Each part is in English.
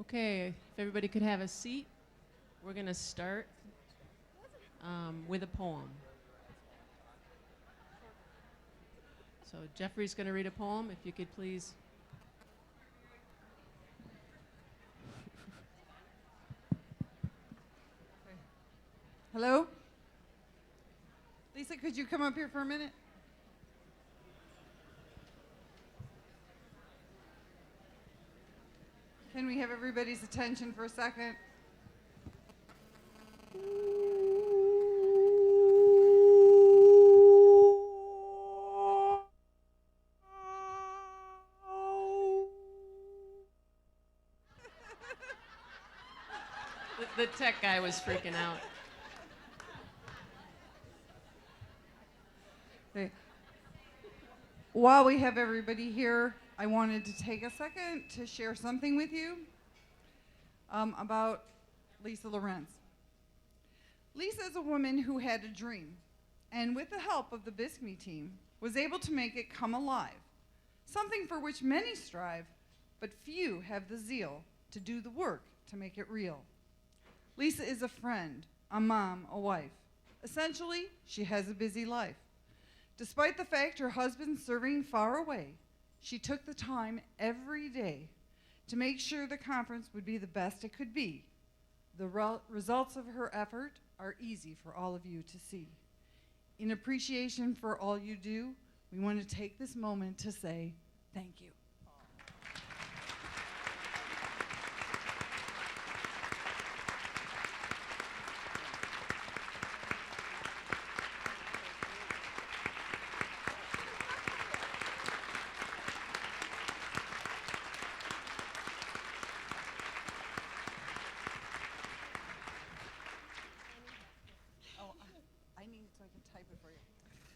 Okay, if everybody could have a seat, we're going to start with a poem. So Jeffrey's going to read a poem. If you could please. Hello? Lisa, could you come up here for a minute? Can we have everybody's attention for a second? The tech guy was freaking out. Okay. While we have everybody here, I wanted to take a second to share something with you about Lisa Lorenz. Lisa is a woman who had a dream, and with the help of the BISCME team, was able to make it come alive, something for which many strive, but few have the zeal to do the work to make it real. Lisa is a friend, a mom, a wife. Essentially, she has a busy life. Despite the fact her husband's serving far away, she took the time every day to make sure the conference would be the best it could be. The results of her effort are easy for all of you to see. In appreciation for all you do, we want to take this moment to say thank you.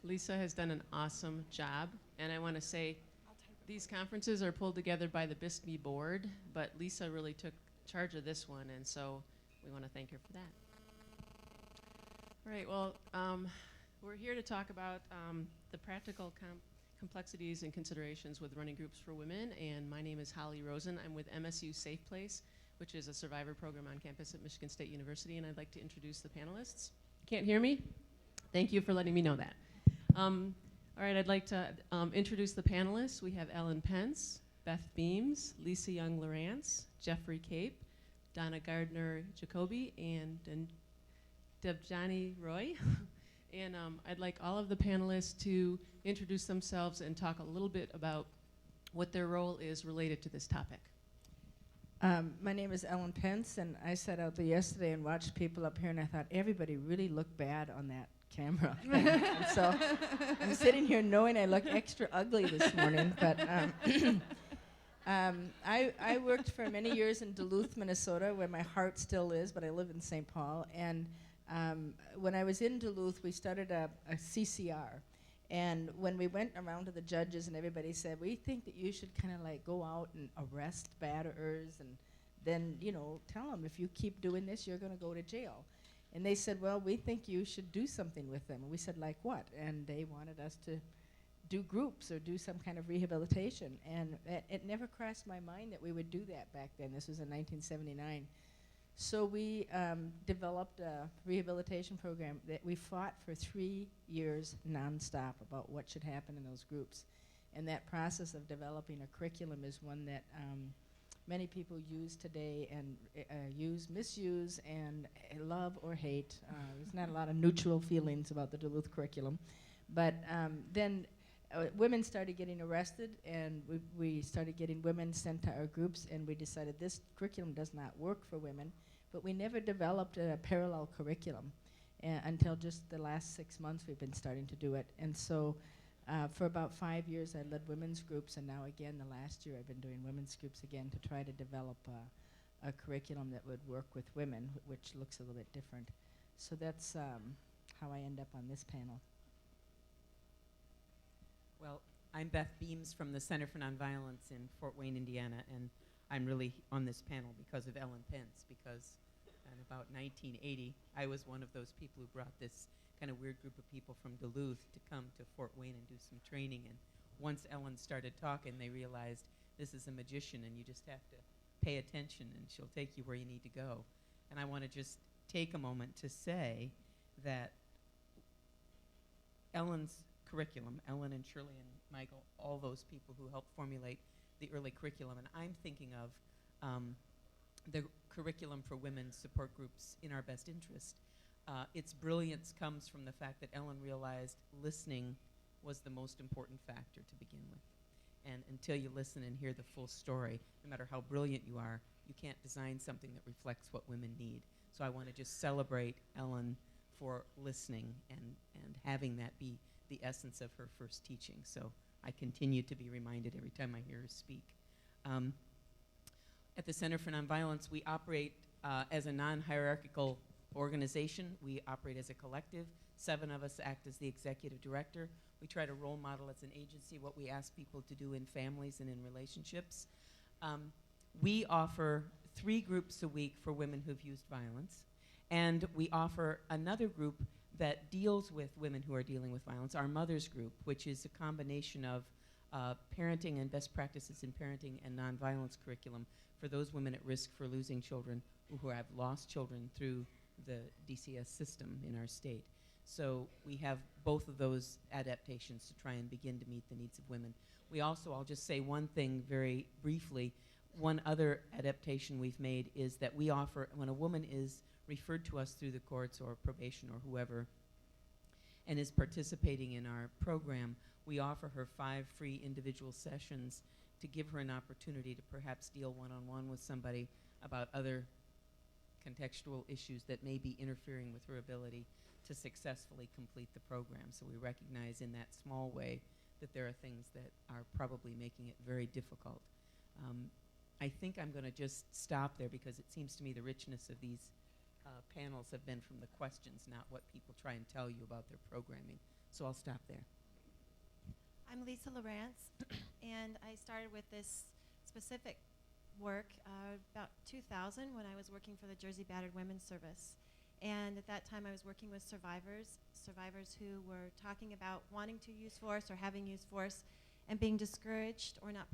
Lisa has done an awesome job, and I want to say these conferences are pulled together by the BISCME board, but Lisa really took charge of this one, and so we want to thank her for that. All right, well, we're here to talk about the practical complexities and considerations with running groups for women, and my name is Holly Rosen. I'm with MSU Safe Place, which is a survivor program on campus at Michigan State University, and I'd like to introduce the panelists. Can't hear me? Thank you for letting me know that. All right, I'd like to introduce the panelists. We have Ellen Pence, Beth Beams, Lisa Young-Lorance, Jeffrey Cape, Donna Gardner-Jacoby, and Debjani Roy. And I'd like all of the panelists to introduce themselves and talk a little bit about what their role is related to this topic. My name is Ellen Pence, and I sat out there yesterday and watched people up here, and I thought everybody really looked bad on that camera. And so I'm sitting here knowing I look extra ugly this morning. But I worked for many years in Duluth, Minnesota, where my heart still is, but I live in St. Paul. And when I was in Duluth, we started a CCR. And when we went around to the judges and everybody said, we think that you should kind of like go out and arrest batterers and then, you know, tell them if you keep doing this, you're going to go to jail. And they said, well, we think you should do something with them. And we said, like what? And they wanted us to do groups or do some kind of rehabilitation. And it never crossed my mind that we would do that back then. This was in 1979. So we developed a rehabilitation program that we fought for 3 years nonstop about what should happen in those groups. And that process of developing a curriculum is one that many people use today and misuse, and love or hate. There's not a lot of neutral feelings about the Duluth curriculum. But then women started getting arrested, and we started getting women sent to our groups, and we decided this curriculum does not work for women. But we never developed a parallel curriculum until just the last 6 months we've been starting to do it. And so for about 5 years I led women's groups, and now again the last year I've been doing women's groups again to try to develop a curriculum that would work with women, which looks a little bit different. So that's how I end up on this panel. Well, I'm Beth Beams from the Center for Nonviolence in Fort Wayne, Indiana, and I'm really on this panel because of Ellen Pence, because in about 1980, I was one of those people who brought this kind of weird group of people from Duluth to come to Fort Wayne and do some training. And once Ellen started talking, they realized this is a magician and you just have to pay attention, and she'll take you where you need to go. And I want to just take a moment to say that Ellen's curriculum, Ellen and Shirley and Michael, all those people who helped formulate the early curriculum, and I'm thinking of the curriculum for women's support groups in our best interest. Its brilliance comes from the fact that Ellen realized listening was the most important factor to begin with. And until you listen and hear the full story, no matter how brilliant you are, you can't design something that reflects what women need. So I want to just celebrate Ellen for listening and having that be the essence of her first teaching. So I continue to be reminded every time I hear her speak. At the Center for Nonviolence, we operate as a non-hierarchical organization. We operate as a collective. 7 of us act as the executive director. We try to role model as an agency what we ask people to do in families and in relationships. We offer 3 groups a week for women who've used violence. And we offer another group that deals with women who are dealing with violence, our Mothers Group, which is a combination of parenting and best practices in parenting and nonviolence curriculum for those women at risk for losing children who have lost children through the DCS system in our state. So we have both of those adaptations to try and begin to meet the needs of women. We also, I'll just say one thing very briefly, one other adaptation we've made is that we offer, when a woman is referred to us through the courts or probation or whoever and is participating in our program, we offer her 5 free individual sessions to give her an opportunity to perhaps deal one-on-one with somebody about other contextual issues that may be interfering with her ability to successfully complete the program. So we recognize in that small way that there are things that are probably making it very difficult. I think I'm going to just stop there because it seems to me the richness of these panels have been from the questions, not what people try and tell you about their programming. So I'll stop there. I'm Lisa Lawrence, and I started with this specific work about 2000 when I was working for the Jersey Battered Women's Service. And at that time I was working with survivors who were talking about wanting to use force or having used force and being discouraged or not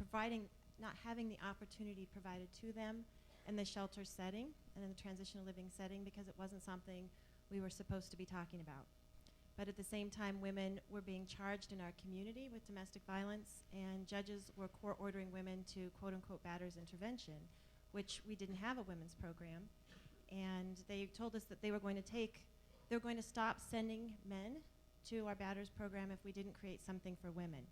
having the opportunity provided to them in the shelter setting and in the transitional living setting because it wasn't something we were supposed to be talking about. But at the same time, women were being charged in our community with domestic violence, and judges were court ordering women to quote-unquote batter's intervention, which we didn't have a women's program. And they told us that they were going to stop sending men to our batter's program if we didn't create something for women.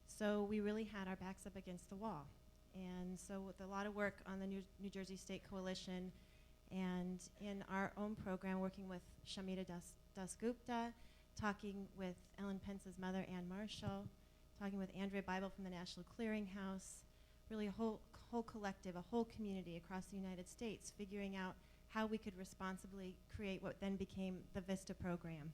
So we really had our backs up against the wall. And so with a lot of work on the New Jersey State Coalition and in our own program, working with Shamita Dasgupta, talking with Ellen Pence's mother, Ann Marshall, talking with Andrea Bible from the National Clearinghouse, really a whole collective, a whole community across the United States, figuring out how we could responsibly create what then became the VISTA program.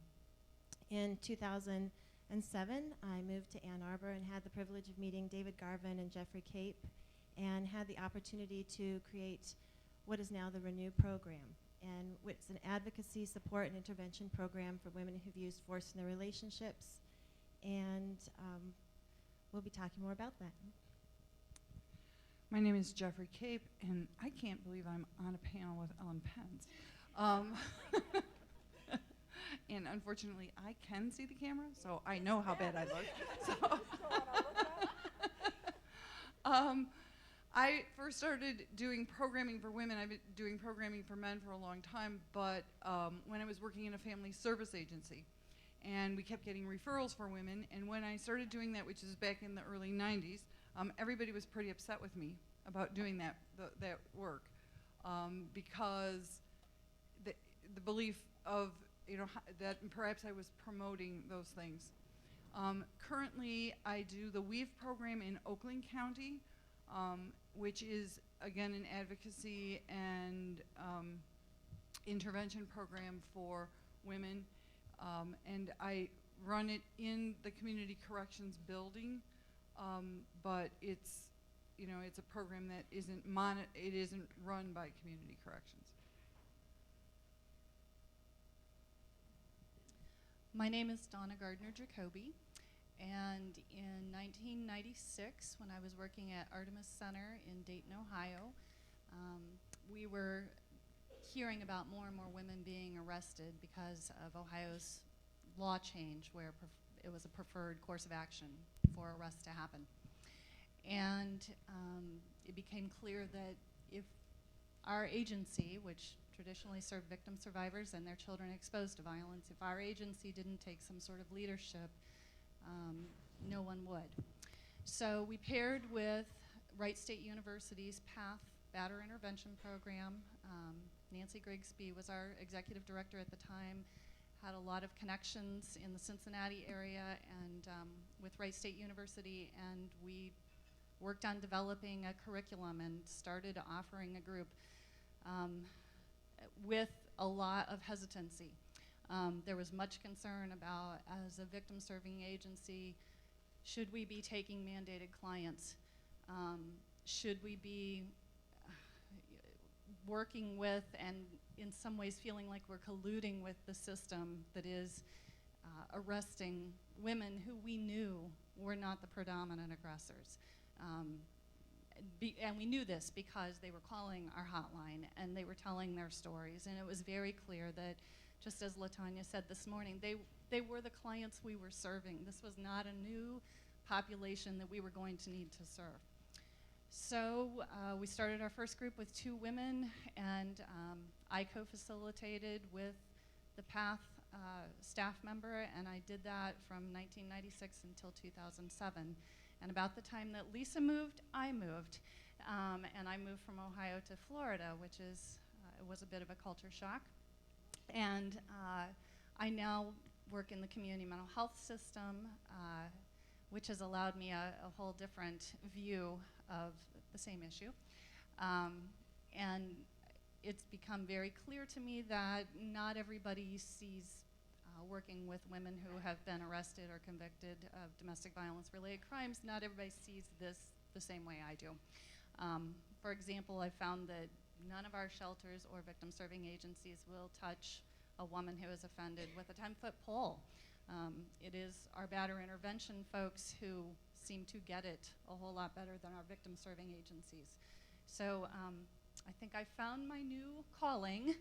In 2007, I moved to Ann Arbor and had the privilege of meeting David Garvin and Jeffrey Cape, and had the opportunity to create what is now the Renew program. And it's an advocacy, support, and intervention program for women who've used force in their relationships. And we'll be talking more about that. My name is Jeffrey Cape, and I can't believe I'm on a panel with Ellen Pence. And unfortunately, I can see the camera, so I know how bad I look. I first started doing programming for women. I've been doing programming for men for a long time, but when I was working in a family service agency, and we kept getting referrals for women, and when I started doing that, which is back in the early 90s, everybody was pretty upset with me about doing that work because the belief of that perhaps I was promoting those things. Currently, I do the WEAVE program in Oakland County, which is, again, an advocacy and intervention program for women. And I run it in the Community Corrections building, but it's a program that isn't run by Community Corrections. My name is Donna Gardner-Jacoby, and in 1996, when I was working at Artemis Center in Dayton, Ohio, hearing about more and more women being arrested because of Ohio's law change where it was a preferred course of action for arrests to happen. And it became clear that if our agency, which traditionally served victim survivors and their children exposed to violence, if our agency didn't take some sort of leadership, no one would. So we paired with Wright State University's PATH Batter Intervention Program. Nancy Grigsby was our executive director at the time, had a lot of connections in the Cincinnati area and with Wright State University, and we worked on developing a curriculum and started offering a group with a lot of hesitancy. There was much concern about, as a victim-serving agency, should we be taking mandated clients? Should we be working with and in some ways feeling like we're colluding with the system that is arresting women who we knew were not the predominant aggressors? And we knew this because they were calling our hotline and they were telling their stories, and it was very clear that, just as LaTanya said this morning, they were the clients we were serving. This was not a new population that we were going to need to serve. So we started our first group with 2 women, and I co-facilitated with the PATH staff member, and I did that from 1996 until 2007. And about the time that Lisa moved, I moved. And I moved from Ohio to Florida, which is, it was a bit of a culture shock. And I now work in the community mental health system, which has allowed me a whole different view of the same issue. And it's become very clear to me that not everybody sees working with women who have been arrested or convicted of domestic violence related crimes, not everybody sees this the same way I do. For example, I found that none of our shelters or victim serving agencies will touch a woman who is offended with a 10-foot pole. It is our batter intervention folks who seem to get it a whole lot better than our victim serving agencies. So I think I found my new calling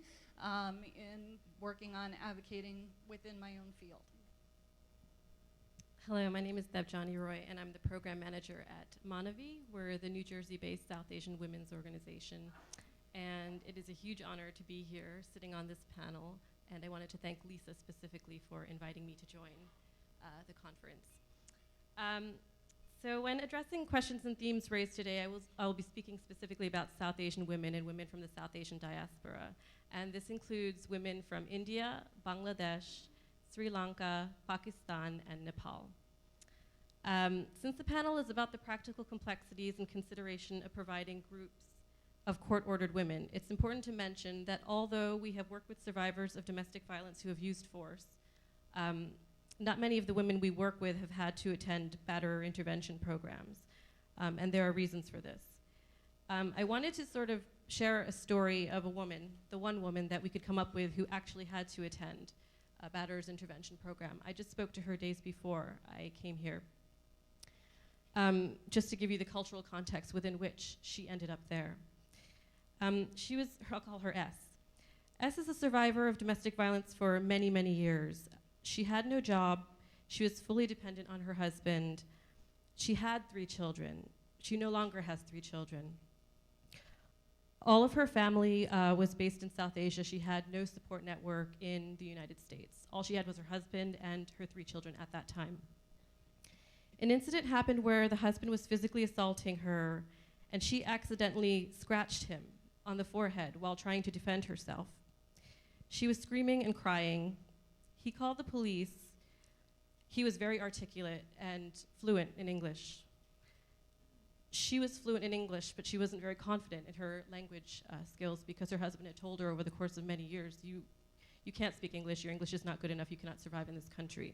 in working on advocating within my own field. Hello, my name is Debjani Roy, and I'm the program manager at Manavi. We're the New Jersey-based South Asian women's organization. And it is a huge honor to be here sitting on this panel, and I wanted to thank Lisa specifically for inviting me to join the conference. So when addressing questions and themes raised today, I will be speaking specifically about South Asian women and women from the South Asian diaspora. And this includes women from India, Bangladesh, Sri Lanka, Pakistan, and Nepal. Since the panel is about the practical complexities and consideration of providing groups of court-ordered women, it's important to mention that although we have worked with survivors of domestic violence who have used force, not many of the women we work with have had to attend batter intervention programs, and there are reasons for this. I wanted to sort of share a story of a woman, the one woman that we could come up with who actually had to attend a batter's intervention program. I just spoke to her days before I came here. Just to give you the cultural context within which she ended up there. She was, I'll call her S. S is a survivor of domestic violence for many, many years. She had no job. She was fully dependent on her husband. She had 3 children. She no longer has 3 children. All of her family was based in South Asia. She had no support network in the United States. All she had was her husband and her 3 children at that time. An incident happened where the husband was physically assaulting her, and she accidentally scratched him on the forehead while trying to defend herself. She was screaming and crying. He called the police. He was very articulate and fluent in English. She was fluent in English, but she wasn't very confident in her language skills because her husband had told her over the course of many years, you can't speak English, your English is not good enough, you cannot survive in this country.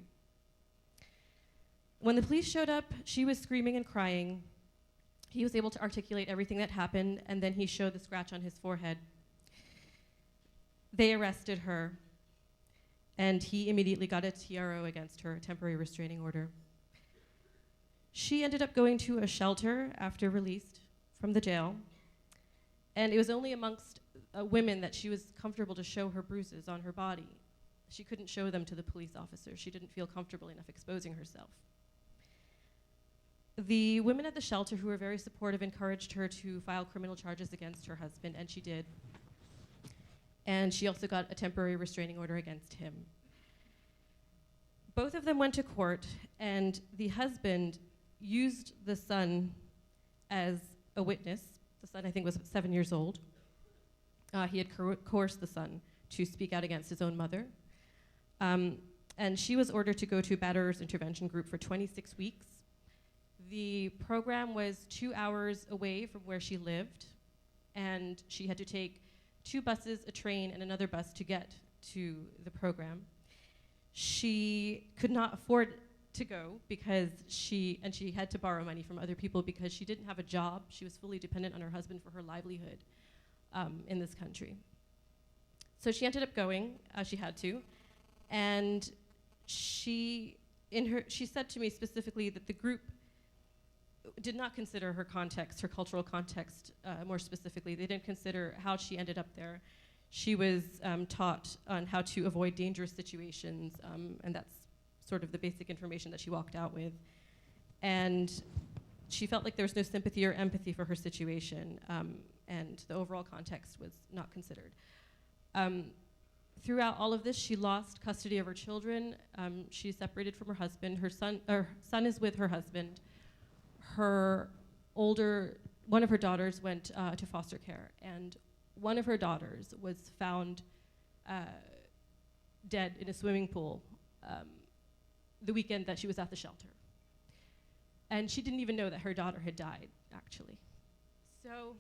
When the police showed up, she was screaming and crying. He was able to articulate everything that happened, and then he showed the scratch on his forehead. They arrested her, and he immediately got a TRO against her, a temporary restraining order. She ended up going to a shelter after released from the jail. And it was only amongst women that she was comfortable to show her bruises on her body. She couldn't show them to the police officer. She didn't feel comfortable enough exposing herself. The women at the shelter, who were very supportive, encouraged her to file criminal charges against her husband, and she did. And she also got a temporary restraining order against him. Both of them went to court, and the husband used the son as a witness. The son, I think, was 7 years old. He had coerced the son to speak out against his own mother. And she was ordered to go to a batterers intervention group for 26 weeks. The program was 2 hours away from where she lived, and she had to take 2 buses, a train, and another bus to get to the program. She could not afford to go because she had to borrow money from other people because she didn't have a job. She was fully dependent on her husband for her livelihood in this country. So she ended up going, she had to, and she said to me specifically that the group did not consider her context, her cultural context more specifically. They didn't consider how she ended up there. She was taught on how to avoid dangerous situations, and that's sort of the basic information that she walked out with. And she felt like there was no sympathy or empathy for her situation, and the overall context was not considered. Throughout all of this, she lost custody of her children. She's separated from her husband. Her son is with her husband. One of her daughters went to foster care, and one of her daughters was found dead in a swimming pool the weekend that she was at the shelter. And she didn't even know that her daughter had died, actually. So,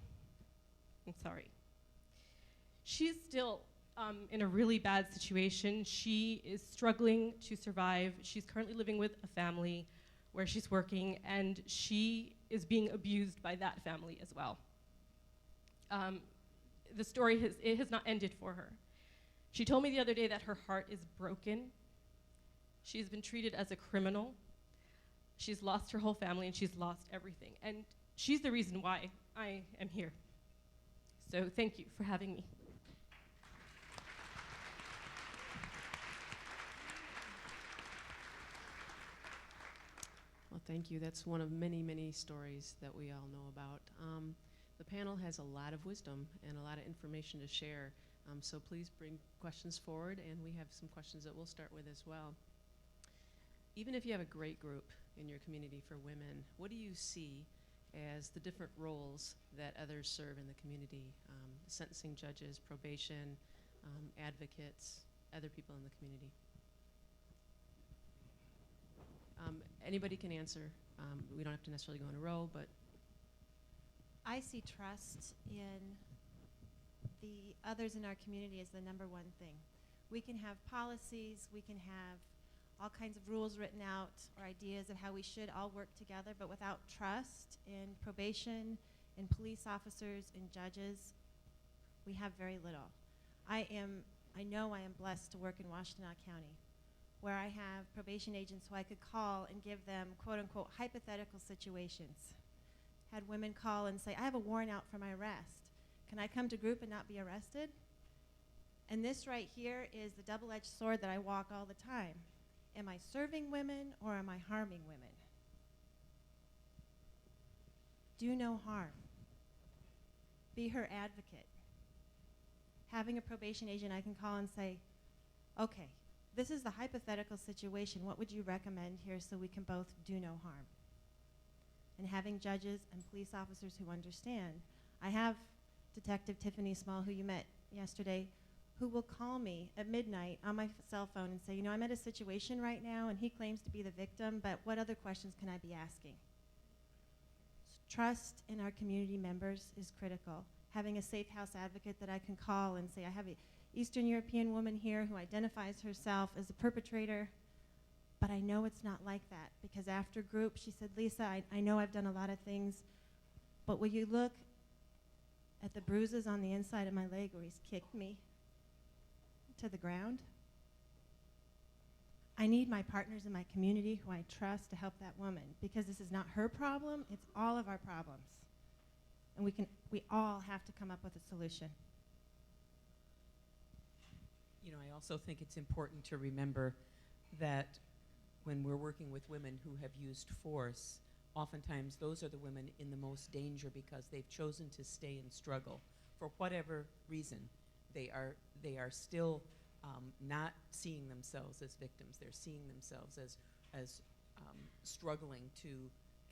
I'm sorry. She's still in a really bad situation. She is struggling to survive. She's currently living with a family where she's working, and she is being abused by that family as well. The story has not ended for her. She told me the other day that her heart is broken. She's been treated as a criminal. She's lost her whole family, and she's lost everything. And she's the reason why I am here. So thank you for having me. Well, thank you. That's one of many, many stories that we all know about. The panel has a lot of wisdom and a lot of information to share. So please bring questions forward, and we have some questions that we'll start with as well. Even if you have a great group in your community for women, what do you see as the different roles that others serve in the community? Sentencing judges, probation, advocates, other people in the community. Anybody can answer. We don't have to necessarily go in a row, but I see trust in the others in our community as the number one thing. We can have policies, we can have all kinds of rules written out or ideas of how we should all work together, but without trust in probation, in police officers, in judges, we have very little. I know I am blessed to work in Washtenaw County, where I have probation agents who I could call and give them quote unquote hypothetical situations. Had women call and say, I have a warrant out for my arrest. Can I come to group and not be arrested? And this right here is the double-edged sword that I walk all the time. Am I serving women or am I harming women? Do no harm. Be her advocate. Having a probation agent I can call and say, okay, this is the hypothetical situation. What would you recommend here so we can both do no harm? And having judges and police officers who understand. I have Detective Tiffany Small, who you met yesterday, who will call me at midnight on my cell phone and say, you know, I'm at a situation right now and he claims to be the victim, but what other questions can I be asking? Trust in our community members is critical. Having a safe house advocate that I can call and say, I have an Eastern European woman here who identifies herself as a perpetrator, but I know it's not like that, because after group, she said, Lisa, I know I've done a lot of things, but will you look at the bruises on the inside of my leg where he's kicked me to the ground? I need my partners in my community who I trust to help that woman, because this is not her problem, it's all of our problems. and we all have to come up with a solution. You know, I also think it's important to remember that when we're working with women who have used force, oftentimes those are the women in the most danger because they've chosen to stay and struggle for whatever reason. They are still not seeing themselves as victims. They're seeing themselves as struggling to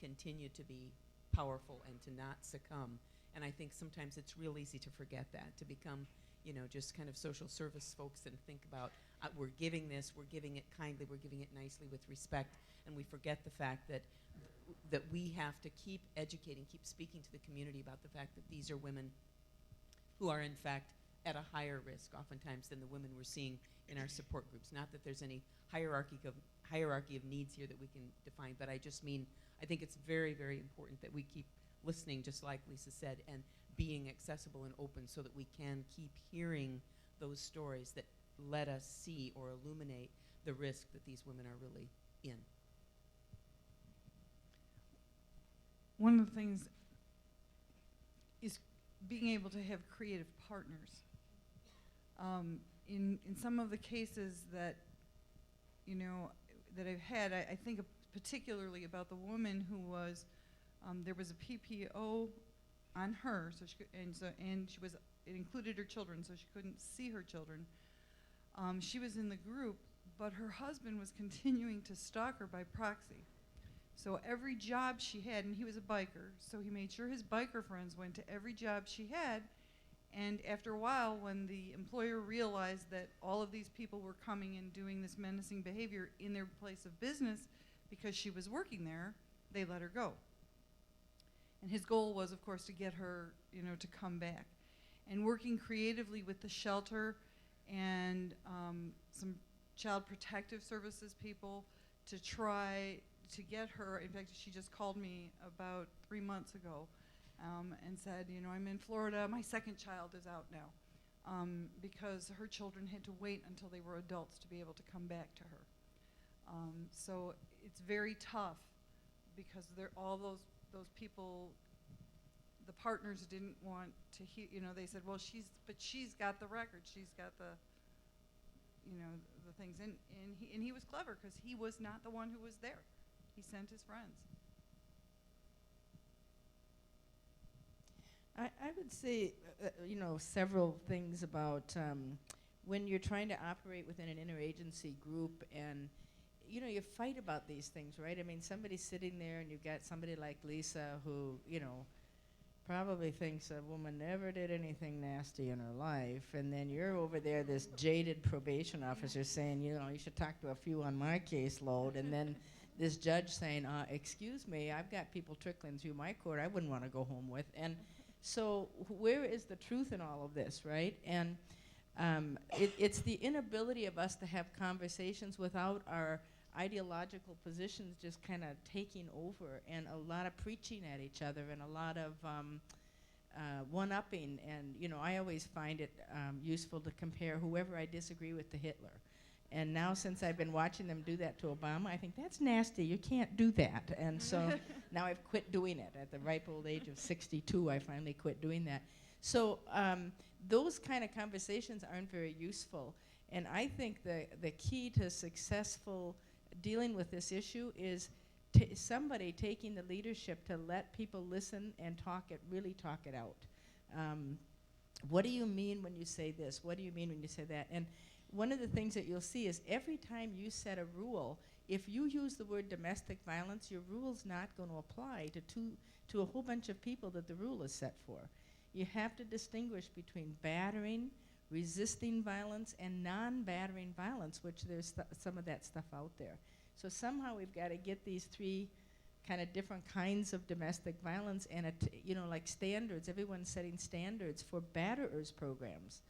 continue to be powerful and to not succumb. And I think sometimes it's real easy to forget that, to become, you know, just kind of social service folks and think about we're giving this, we're giving it kindly, we're giving it nicely with respect, and we forget the fact that that we have to keep educating, keep speaking to the community about the fact that these are women who are in fact at a higher risk oftentimes than the women we're seeing in our support groups. Not that there's any hierarchy of needs here that we can define, but I just mean I think it's very, very important that we keep listening, just like Lisa said, and being accessible and open so that we can keep hearing those stories that let us see or illuminate the risk that these women are really in. One of the things is being able to have creative partners. In some of the cases that, you know, that I've had, I think particularly about the woman who was, there was a PPO on her, so it included her children, so she couldn't see her children. She was in the group, but her husband was continuing to stalk her by proxy. So every job she had, and he was a biker, so he made sure his biker friends went to every job she had. And after a while, when the employer realized that all of these people were coming and doing this menacing behavior in their place of business because she was working there, they let her go. And his goal was, of course, to get her, you know, to come back. And working creatively with the shelter and some child protective services people to try to get her. In fact, she just called me about 3 months ago and said, you know, I'm in Florida, my second child is out now, because her children had to wait until they were adults to be able to come back to her. So it's very tough because all those people, the partners didn't want to hear, you know, they said, well, she's got the record, she's got the, you know, the things, and he was clever because he was not the one who was there. He sent his friends. I would say, you know, several things about when you're trying to operate within an interagency group, and you know, you fight about these things, right? I mean, somebody's sitting there and you've got somebody like Lisa who, you know, probably thinks a woman never did anything nasty in her life, and then you're over there, this jaded probation officer saying, you know, you should talk to a few on my caseload, and then this judge saying, excuse me, I've got people trickling through my court I wouldn't want to go home with. And so where is the truth in all of this, right? And it's the inability of us to have conversations without our ideological positions just kind of taking over, and a lot of preaching at each other, and a lot of one-upping. And, you know, I always find it useful to compare whoever I disagree with to Hitler. And now, since I've been watching them do that to Obama, I think that's nasty. You can't do that. And so now I've quit doing it. At the ripe old age of 62, I finally quit doing that. So those kind of conversations aren't very useful. And I think the key to successful dealing with this issue is somebody taking the leadership to let people listen and really talk it out. What do you mean when you say this? What do you mean when you say that? And one of the things that you'll see is every time you set a rule, if you use the word domestic violence, your rule's not going to apply to a whole bunch of people that the rule is set for. You have to distinguish between battering, resisting violence, and non-battering violence, which there's some of that stuff out there. So somehow we've got to get these three kind of different kinds of domestic violence and, you know, like standards. Everyone's setting standards for batterers programs.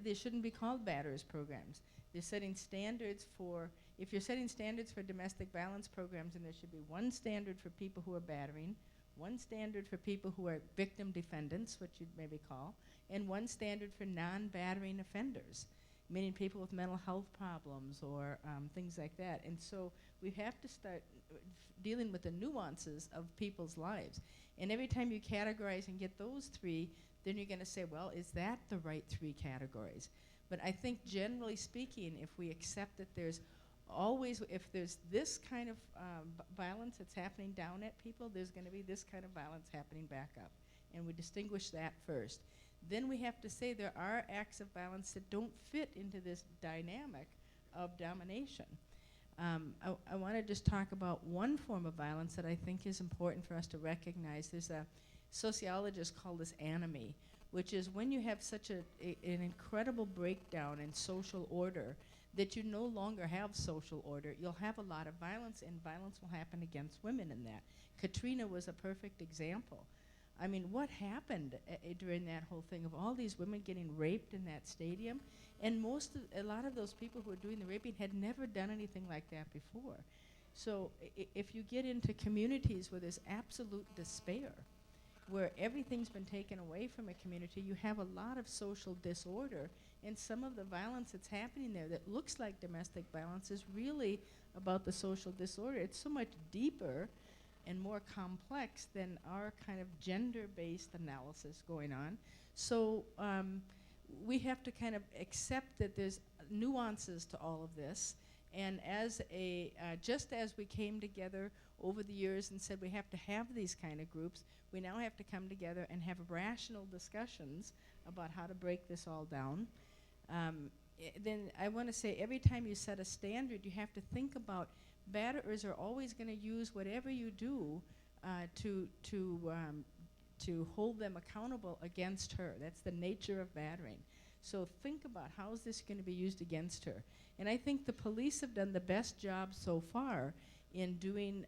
They shouldn't be called batterers programs. They're setting standards for, if you're setting standards for domestic violence programs, then there should be one standard for people who are battering, one standard for people who are victim defendants, which you'd maybe call, and one standard for non-battering offenders, meaning people with mental health problems or things like that. And so we have to start dealing with the nuances of people's lives. And every time you categorize and get those 3, then you're going to say, well, is that the right 3 categories? But I think generally speaking, if we accept that there's always, if there's this kind of violence that's happening down at people, there's going to be this kind of violence happening back up. And we distinguish that first. Then we have to say there are acts of violence that don't fit into this dynamic of domination. I want to just talk about one form of violence that I think is important for us to recognize. There's a sociologist called this anomie, which is when you have such an incredible breakdown in social order that you no longer have social order, you'll have a lot of violence, and violence will happen against women in that. Katrina was a perfect example. I mean, what happened during that whole thing of all these women getting raped in that stadium? And a lot of those people who were doing the raping had never done anything like that before. So if you get into communities where there's absolute despair, where everything's been taken away from a community, you have a lot of social disorder, and some of the violence that's happening there that looks like domestic violence is really about the social disorder. It's so much deeper and more complex than our kind of gender-based analysis going on. So we have to kind of accept that there's nuances to all of this. And as just as we came together over the years and said we have to have these kind of groups, we now have to come together and have rational discussions about how to break this all down. Then I want to say every time you set a standard, you have to think about batterers are always going to use whatever you do to hold them accountable against her. That's the nature of battering. So think about how is this going to be used against her. And I think the police have done the best job so far in doing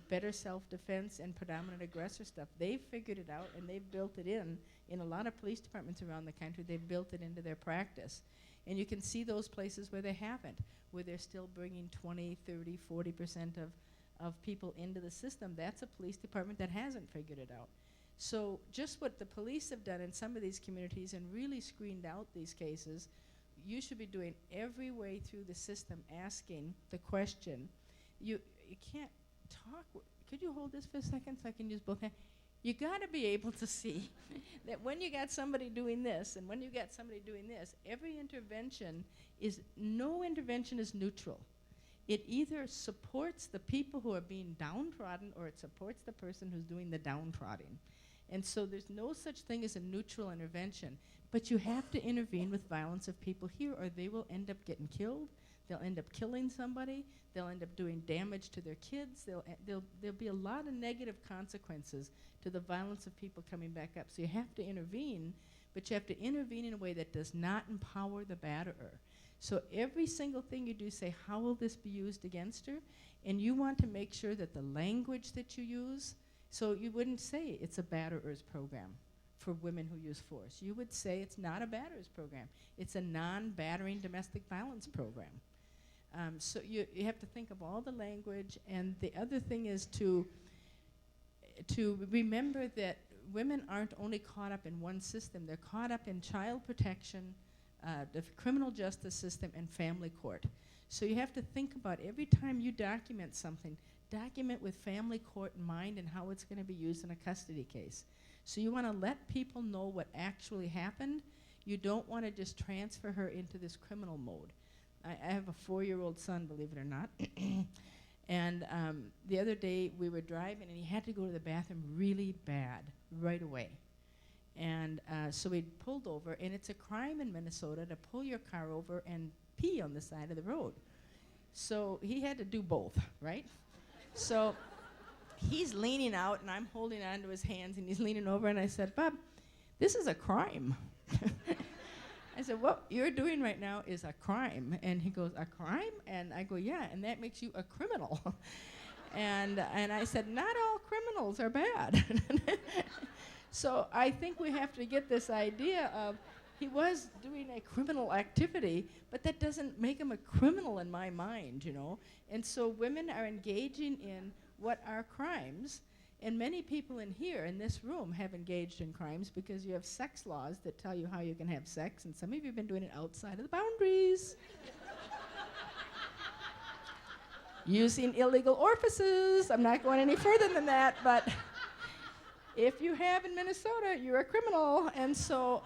better self-defense and predominant aggressor stuff. They've figured it out, and they've built it in a lot of police departments around the country. They've built it into their practice. And you can see those places where they haven't, where they're still bringing 20, 30, 40% of people into the system. That's a police department that hasn't figured it out. So just what the police have done in some of these communities and really screened out these cases, you should be doing every way through the system, asking the question. You can't talk. Could you hold this for a second so I can use both hands? You got to be able to see that when you got somebody doing this and when you got somebody doing this, every intervention no intervention is neutral. It either supports the people who are being downtrodden or it supports the person who's doing the downtrodden. And so there's no such thing as a neutral intervention, but you have to intervene with violence of people here or they will end up getting killed. They'll end up killing somebody. They'll end up doing damage to their kids. There'll be a lot of negative consequences to the violence of people coming back up. So you have to intervene, but you have to intervene in a way that does not empower the batterer. So every single thing you do, say, how will this be used against her? And you want to make sure that the language that you use, so you wouldn't say it's a batterer's program for women who use force. You would say it's not a batterer's program. It's a non-battering domestic violence program. So you have to think of all the language, and the other thing is to remember that women aren't only caught up in one system. They're caught up in child protection, the criminal justice system, and family court. So you have to think about every time you document something, document with family court in mind and how it's going to be used in a custody case. So you want to let people know what actually happened. You don't want to just transfer her into this criminal mode. I have a 4-year-old son, believe it or not. And the other day we were driving and he had to go to the bathroom really bad right away. And so we pulled over, and it's a crime in Minnesota to pull your car over and pee on the side of the road. So he had to do both, right? So he's leaning out and I'm holding onto his hands and he's leaning over, and I said, Bob, this is a crime. I said, what you're doing right now is a crime. And he goes, a crime? And I go, yeah, and that makes you a criminal. and I said, not all criminals are bad. So I think we have to get this idea of he was doing a criminal activity, but that doesn't make him a criminal in my mind, you know. And so women are engaging in what are crimes. And many people in here, in this room, have engaged in crimes because you have sex laws that tell you how you can have sex, and some of you have been doing it outside of the boundaries. Using illegal orifices. I'm not going any further than that, but if you have in Minnesota, you're a criminal. And so,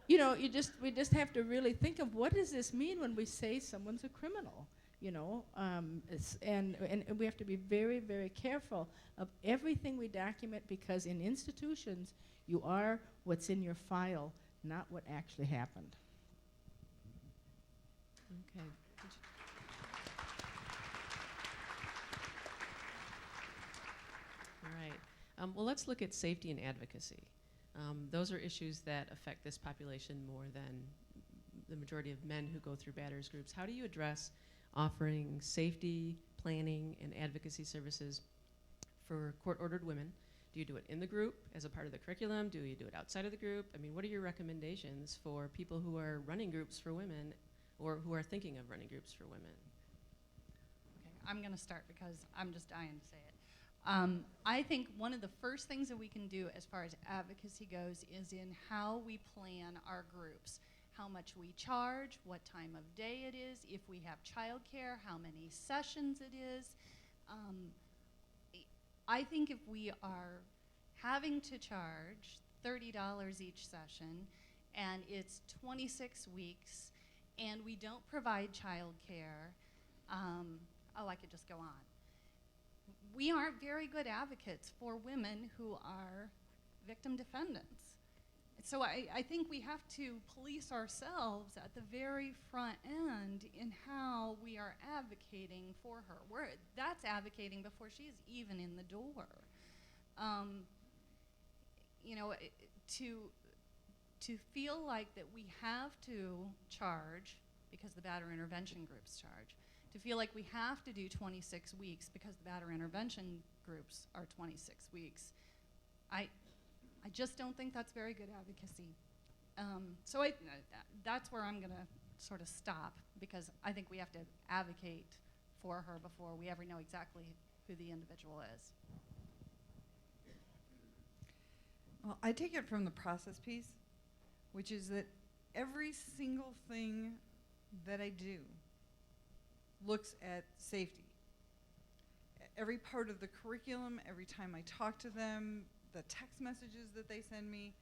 we just have to really think of what does this mean when we say someone's a criminal, and we have to be very, very careful of everything we document, because in institutions, you are what's in your file, not what actually happened. Okay. All right. Well, let's look at safety and advocacy. Those are issues that affect this population more than the majority of men who go through batters groups. How do you address offering safety, planning, and advocacy services for court-ordered women? Do you do it in the group as a part of the curriculum? Do you do it outside of the group? I mean, what are your recommendations for people who are running groups for women or who are thinking of running groups for women? Okay, I'm going to start because I'm just dying to say it. I think one of the first things that we can do as far as advocacy goes is in how we plan our groups. How much we charge, what time of day it is, if we have childcare, how many sessions it is. I think if we are having to charge $30 each session and it's 26 weeks and we don't provide childcare, I could just go on. We aren't very good advocates for women who are victim defendants. So I think we have to police ourselves at the very front end in how we are advocating for her. That's advocating before she's even in the door. To feel like that we have to charge because the batterer intervention groups charge, to feel like we have to do 26 weeks because the batterer intervention groups are 26 weeks, I just don't think that's very good advocacy. So that's where I'm going to sort of stop, because I think we have to advocate for her before we ever know exactly who the individual is. Well, I take it from the process piece, which is that every single thing that I do looks at safety. Every part of the curriculum, every time I talk to them, the text messages that they send me,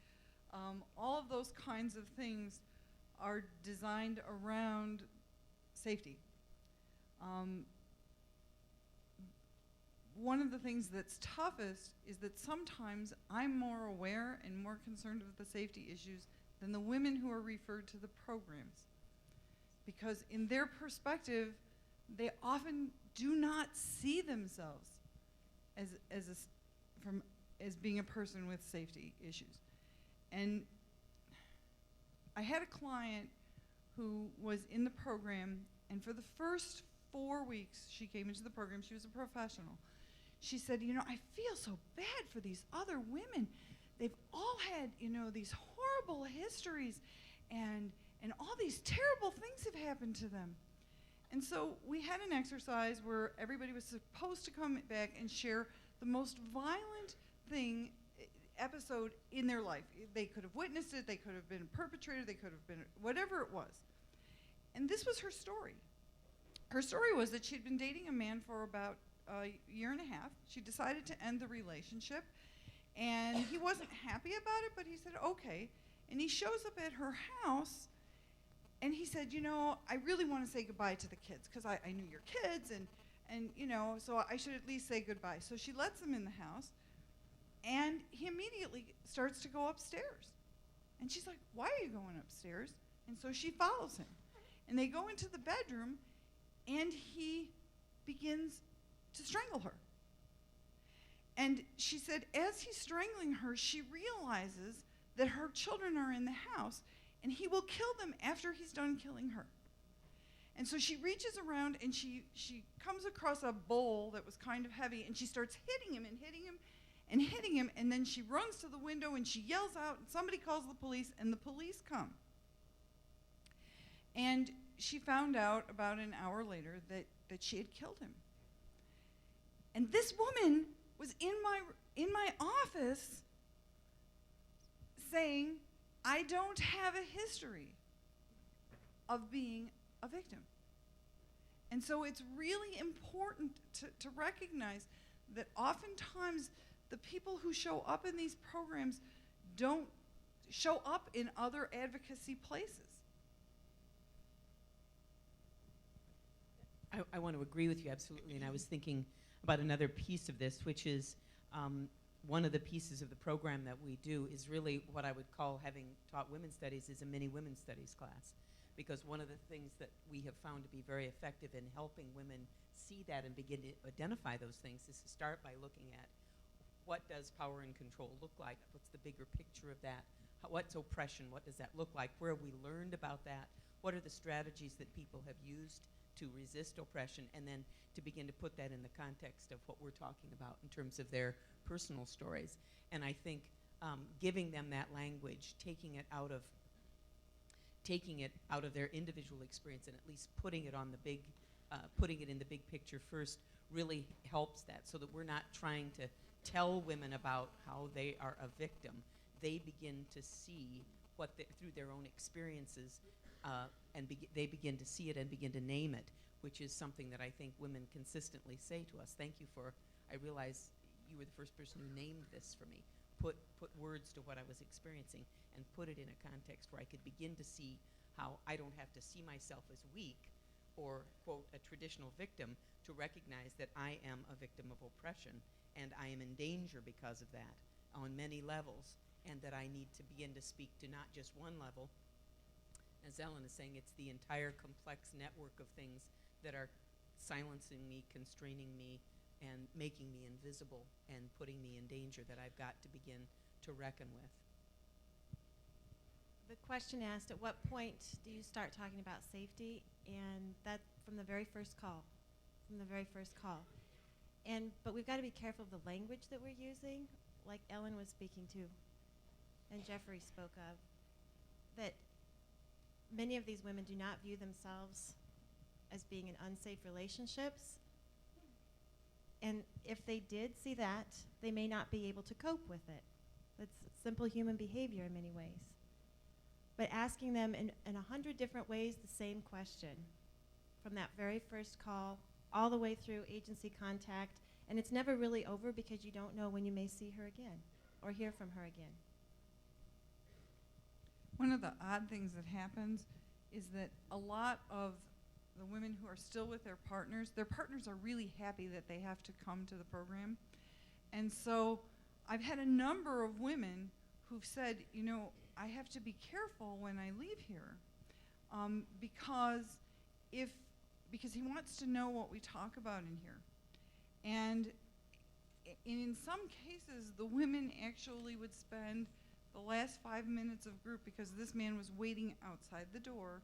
all of those kinds of things are designed around safety. One of the things that's toughest is that sometimes I'm more aware and more concerned with the safety issues than the women who are referred to the programs. Because in their perspective, they often do not see themselves as being a person with safety issues. And I had a client who was in the program, and for the first 4 weeks she came into the program, she was a professional. She said, I feel so bad for these other women. They've all had, these horrible histories, and all these terrible things have happened to them. And so we had an exercise where everybody was supposed to come back and share the most violent episode in their life. They could have witnessed it, they could have been a perpetrator, they could have been whatever it was. And this was her story. Her story was that she'd been dating a man for about a year and a half. She decided to end the relationship, and he wasn't happy about it, but he said, okay. And he shows up at her house, and he said, I really want to say goodbye to the kids, because I knew your kids, and so I should at least say goodbye. So she lets him in the house, and he immediately starts to go upstairs. And she's like, why are you going upstairs? And so she follows him. And they go into the bedroom, and he begins to strangle her. And she said, as he's strangling her, she realizes that her children are in the house, and he will kill them after he's done killing her. And so she reaches around, and she comes across a bowl that was kind of heavy, and she starts hitting him and hitting him and hitting him, and then she runs to the window, and she yells out, and somebody calls the police, and the police come. And she found out about an hour later that she had killed him. And this woman was in my office saying, I don't have a history of being a victim. And so it's really important to recognize that oftentimes the people who show up in these programs don't show up in other advocacy places. I want to agree with you absolutely, and I was thinking about another piece of this, which is one of the pieces of the program that we do is really what I would call, having taught women's studies, is a mini women's studies class. Because one of the things that we have found to be very effective in helping women see that and begin to identify those things is to start by looking at what does power and control look like, what's the bigger picture of that, what's oppression, what does that look like, where have we learned about that, what are the strategies that people have used to resist oppression, and then to begin to put that in the context of what we're talking about in terms of their personal stories. And I think giving them that language, taking it out of their individual experience and at least putting it on the big, putting it in the big picture first really helps that, so that we're not trying to tell women about how they are a victim. They begin to see through their own experiences, and they begin to see it and begin to name it, which is something that I think women consistently say to us. Thank you for, I realize you were the first person who named this for me. Put words to what I was experiencing and put it in a context where I could begin to see how I don't have to see myself as weak or, quote, a traditional victim, to recognize that I am a victim of oppression and I am in danger because of that on many levels, and that I need to begin to speak to not just one level. As Ellen is saying, it's the entire complex network of things that are silencing me, constraining me, and making me invisible and putting me in danger that I've got to begin to reckon with. The question asked, at what point do you start talking about safety? And that from the very first call, but we've got to be careful of the language that we're using, like Ellen was speaking to, and Jeffrey spoke of, that many of these women do not view themselves as being in unsafe relationships. And if they did see that, they may not be able to cope with it. That's simple human behavior in many ways. But asking them in 100 different ways the same question, from that very first call all the way through agency contact, and it's never really over because you don't know when you may see her again or hear from her again. One of the odd things that happens is that a lot of the women who are still with their partners are really happy that they have to come to the program. And so I've had a number of women who've said, you know, I have to be careful when I leave here, because he wants to know what we talk about in here. And in some cases, the women actually would spend the last 5 minutes of group, because this man was waiting outside the door,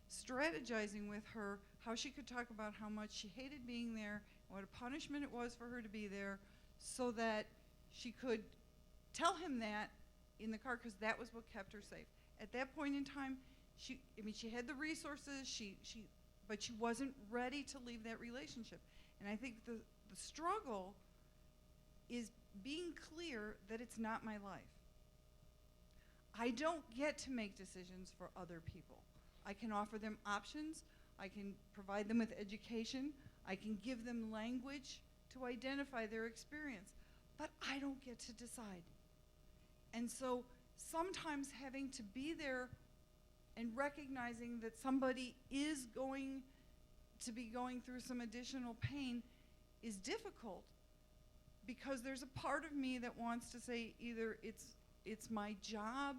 strategizing with her how she could talk about how much she hated being there, what a punishment it was for her to be there, so that she could tell him that in the car, because that was what kept her safe. At that point in time, she had the resources, but she wasn't ready to leave that relationship. And I think the struggle is being clear that it's not my life. I don't get to make decisions for other people. I can offer them options, I can provide them with education, I can give them language to identify their experience, but I don't get to decide. And so sometimes having to be there and recognizing that somebody is going to be going through some additional pain is difficult, because there's a part of me that wants to say either it's my job,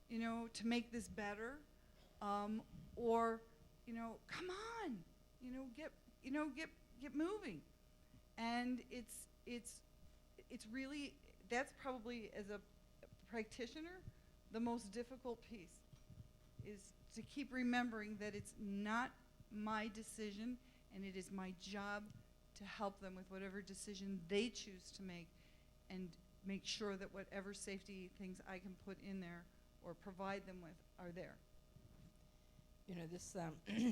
you know, to make this better, or, you know, come on, get moving. And it's really, that's probably, as a practitioner, the most difficult piece, is to keep remembering that it's not my decision, and it is my job to help them with whatever decision they choose to make, and make sure that whatever safety things I can put in there or provide them with are there. You know, this,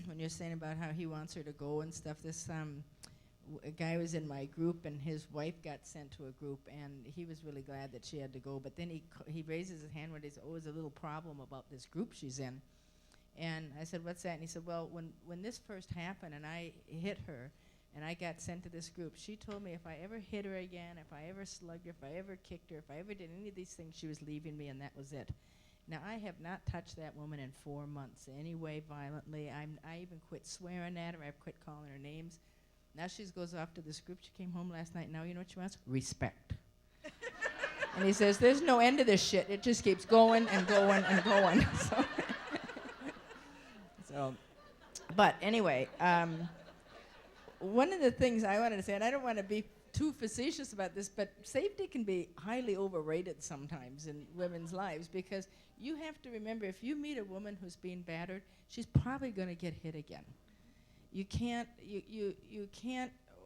when you're saying about how he wants her to go and stuff, this a guy was in my group, and his wife got sent to a group, and he was really glad that she had to go. But then he raises his hand when he says, oh, there's a little problem about this group she's in. And I said, what's that? And he said, well, when this first happened and I hit her and I got sent to this group. She told me if I ever hit her again, if I ever slugged her, if I ever kicked her, if I ever did any of these things, she was leaving me, and that was it. Now, I have not touched that woman in 4 months any way violently. I even quit swearing at her. I've quit calling her names. Now she goes off to this group. She came home last night. Now you know what she wants? Respect. And he says, there's no end to this shit. It just keeps going and going and going. But anyway, one of the things I wanted to say, and I don't want to be too facetious about this, but safety can be highly overrated sometimes in women's lives, because you have to remember, if you meet a woman who's being battered, she's probably going to get hit again. You can't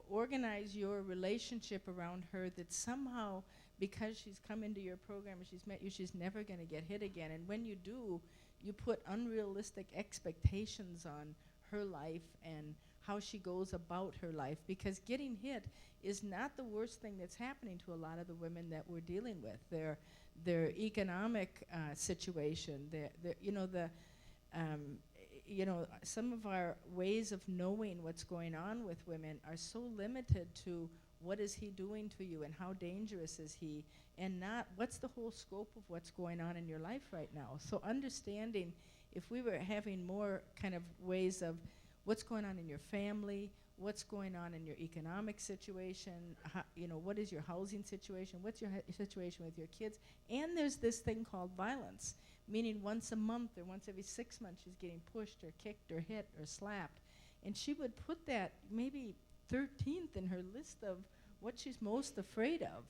organize your relationship around her that somehow, because she's come into your program and she's met you, she's never going to get hit again. And when you do, you put unrealistic expectations on her life and how she goes about her life, because getting hit is not the worst thing that's happening to a lot of the women that we're dealing with. Their economic situation, some of our ways of knowing what's going on with women are so limited to what is he doing to you and how dangerous is he, and not what's the whole scope of what's going on in your life right now. So understanding, if we were having more kind of ways of what's going on in your family, what's going on in your economic situation, what is your housing situation, what's your situation with your kids, and there's this thing called violence, meaning once a month or once every 6 months she's getting pushed or kicked or hit or slapped. And she would put that maybe 13th in her list of what she's most afraid of.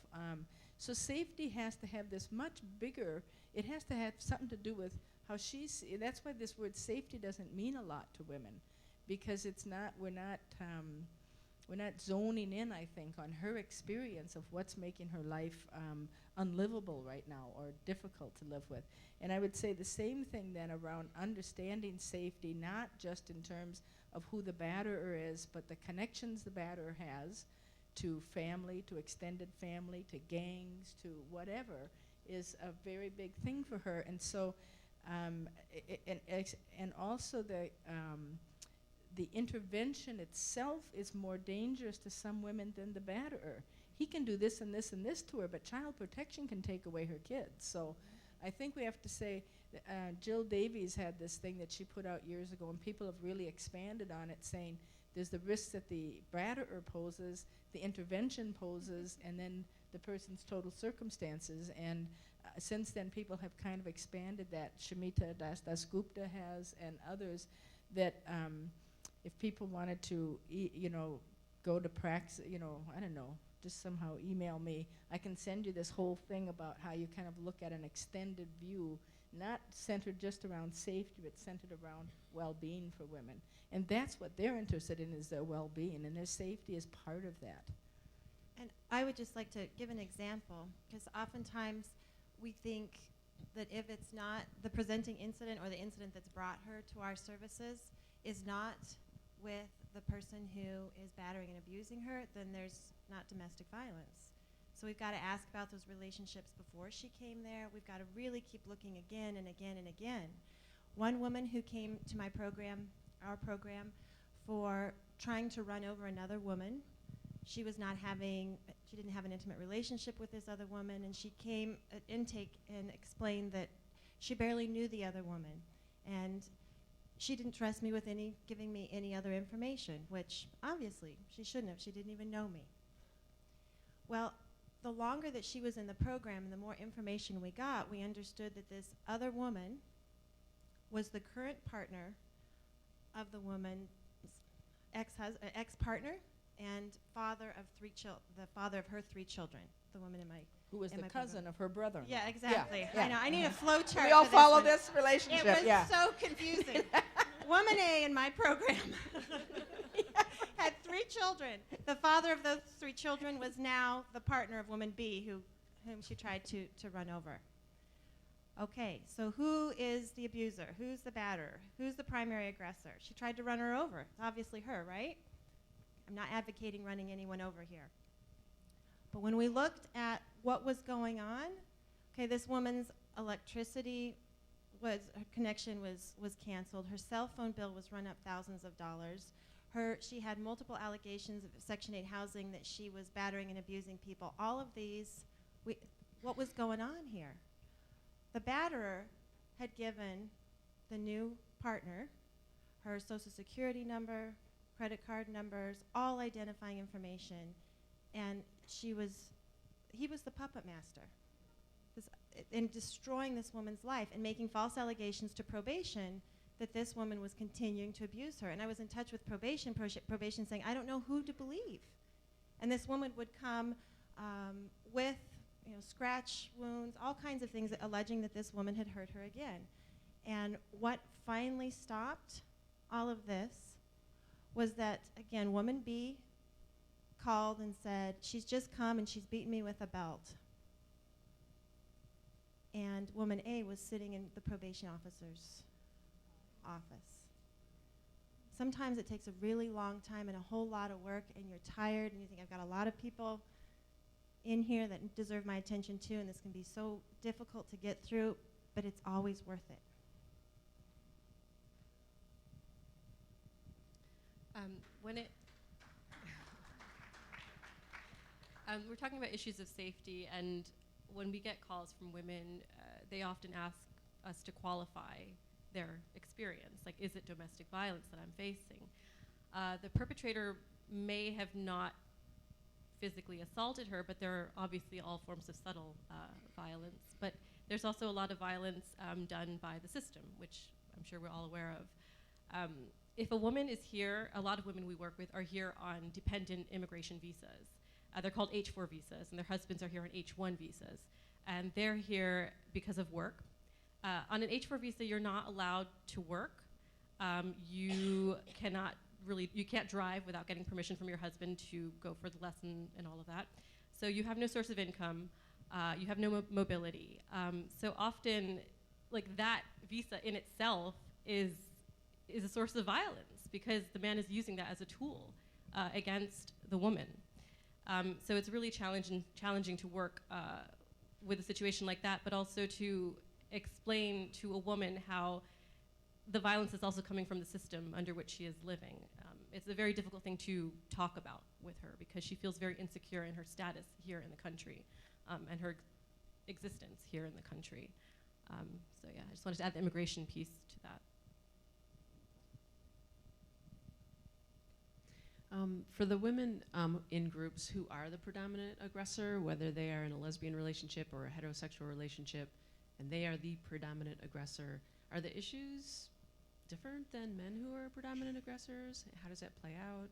So safety has to have this much bigger, it has to have something to do with how she's, that's why this word safety doesn't mean a lot to women, because it's not, we're not zoning in, I think, on her experience of what's making her life unlivable right now or difficult to live with. And I would say the same thing then around understanding safety, not just in terms of who the batterer is, but the connections the batterer has to family, to extended family, to gangs, to whatever, is a very big thing for her. And so, and also the intervention itself is more dangerous to some women than the batterer. He can do this and this and this to her, but child protection can take away her kids. So I think we have to say, Jill Davies had this thing that she put out years ago, and people have really expanded on it, saying there's the risks that the batterer poses, the intervention poses, and then the person's total circumstances. And since then, people have kind of expanded that. Shamita Dasgupta has, and others, that if people wanted to, go to practice, I don't know, just somehow email me. I can send you this whole thing about how you kind of look at an extended view, not centered just around safety, but centered around well-being for women. And that's what they're interested in, is their well-being, and their safety is part of that. And I would just like to give an example, because oftentimes we think that if it's not the presenting incident or the incident that's brought her to our services is not with the person who is battering and abusing her, then there's not domestic violence. So we've got to ask about those relationships before she came there. We've got to really keep looking again and again and again. One woman who came to my program, our program, for trying to run over another woman. She didn't have an intimate relationship with this other woman, and she came at intake and explained that she barely knew the other woman. And she didn't trust me with giving me any other information, which obviously she shouldn't have. She didn't even know me. Well, the longer that she was in the program and the more information we got, we understood that this other woman was the current partner of the woman's ex-partner and father of the father of her 3 children. The woman in my Who was the cousin of her brother. Yeah, exactly. Yeah. I know. I need a flow chart. We all for follow one. this relationship. It was so confusing. Woman A in my program had 3 children. The father of those 3 children was now the partner of woman B, whom she tried to run over. Okay, so who is the abuser? Who's the batterer? Who's the primary aggressor? She tried to run her over. It's obviously her, right? I'm not advocating running anyone over here. But when we looked at what was going on, okay, this woman's electricity her connection was canceled. Her cell phone bill was run up thousands of dollars. She had multiple allegations of Section 8 housing, that she was battering and abusing people. All of these, what was going on here? The batterer had given the new partner her social security number, credit card numbers, all identifying information, and he was the puppet master. In destroying this woman's life and making false allegations to probation that this woman was continuing to abuse her. And I was in touch with probation saying, I don't know who to believe. And this woman would come with scratch wounds, all kinds of things, alleging that this woman had hurt her again. And what finally stopped all of this was that, again, woman B called and said, she's just come and she's beaten me with a belt. And woman A was sitting in the probation officer's office. Sometimes it takes a really long time and a whole lot of work, and you're tired and you think, I've got a lot of people in here that deserve my attention too, and this can be so difficult to get through, but it's always worth it. We're talking about issues of safety, and when we get calls from women, they often ask us to qualify their experience. Like, is it domestic violence that I'm facing? The perpetrator may have not physically assaulted her, but there are obviously all forms of subtle violence. But there's also a lot of violence done by the system, which I'm sure we're all aware of. If a woman is here, a lot of women we work with are here on dependent immigration visas. They're called H-4 visas, and their husbands are here on H-1 visas. And they're here because of work. On an H-4 visa, you're not allowed to work. You can't drive without getting permission from your husband to go for the lesson and all of that. So you have no source of income. You have no mobility. So often, like, that visa in itself is a source of violence because the man is using that as a tool against the woman. So it's really challenging to work with a situation like that, but also to explain to a woman how the violence is also coming from the system under which she is living. It's a very difficult thing to talk about with her because she feels very insecure in her status here in the country and her existence here in the country. So yeah, I just wanted to add the immigration piece to that. For the women in groups who are the predominant aggressor, whether they are in a lesbian relationship or a heterosexual relationship, and they are the predominant aggressor, are the issues different than men who are predominant aggressors? How does that play out?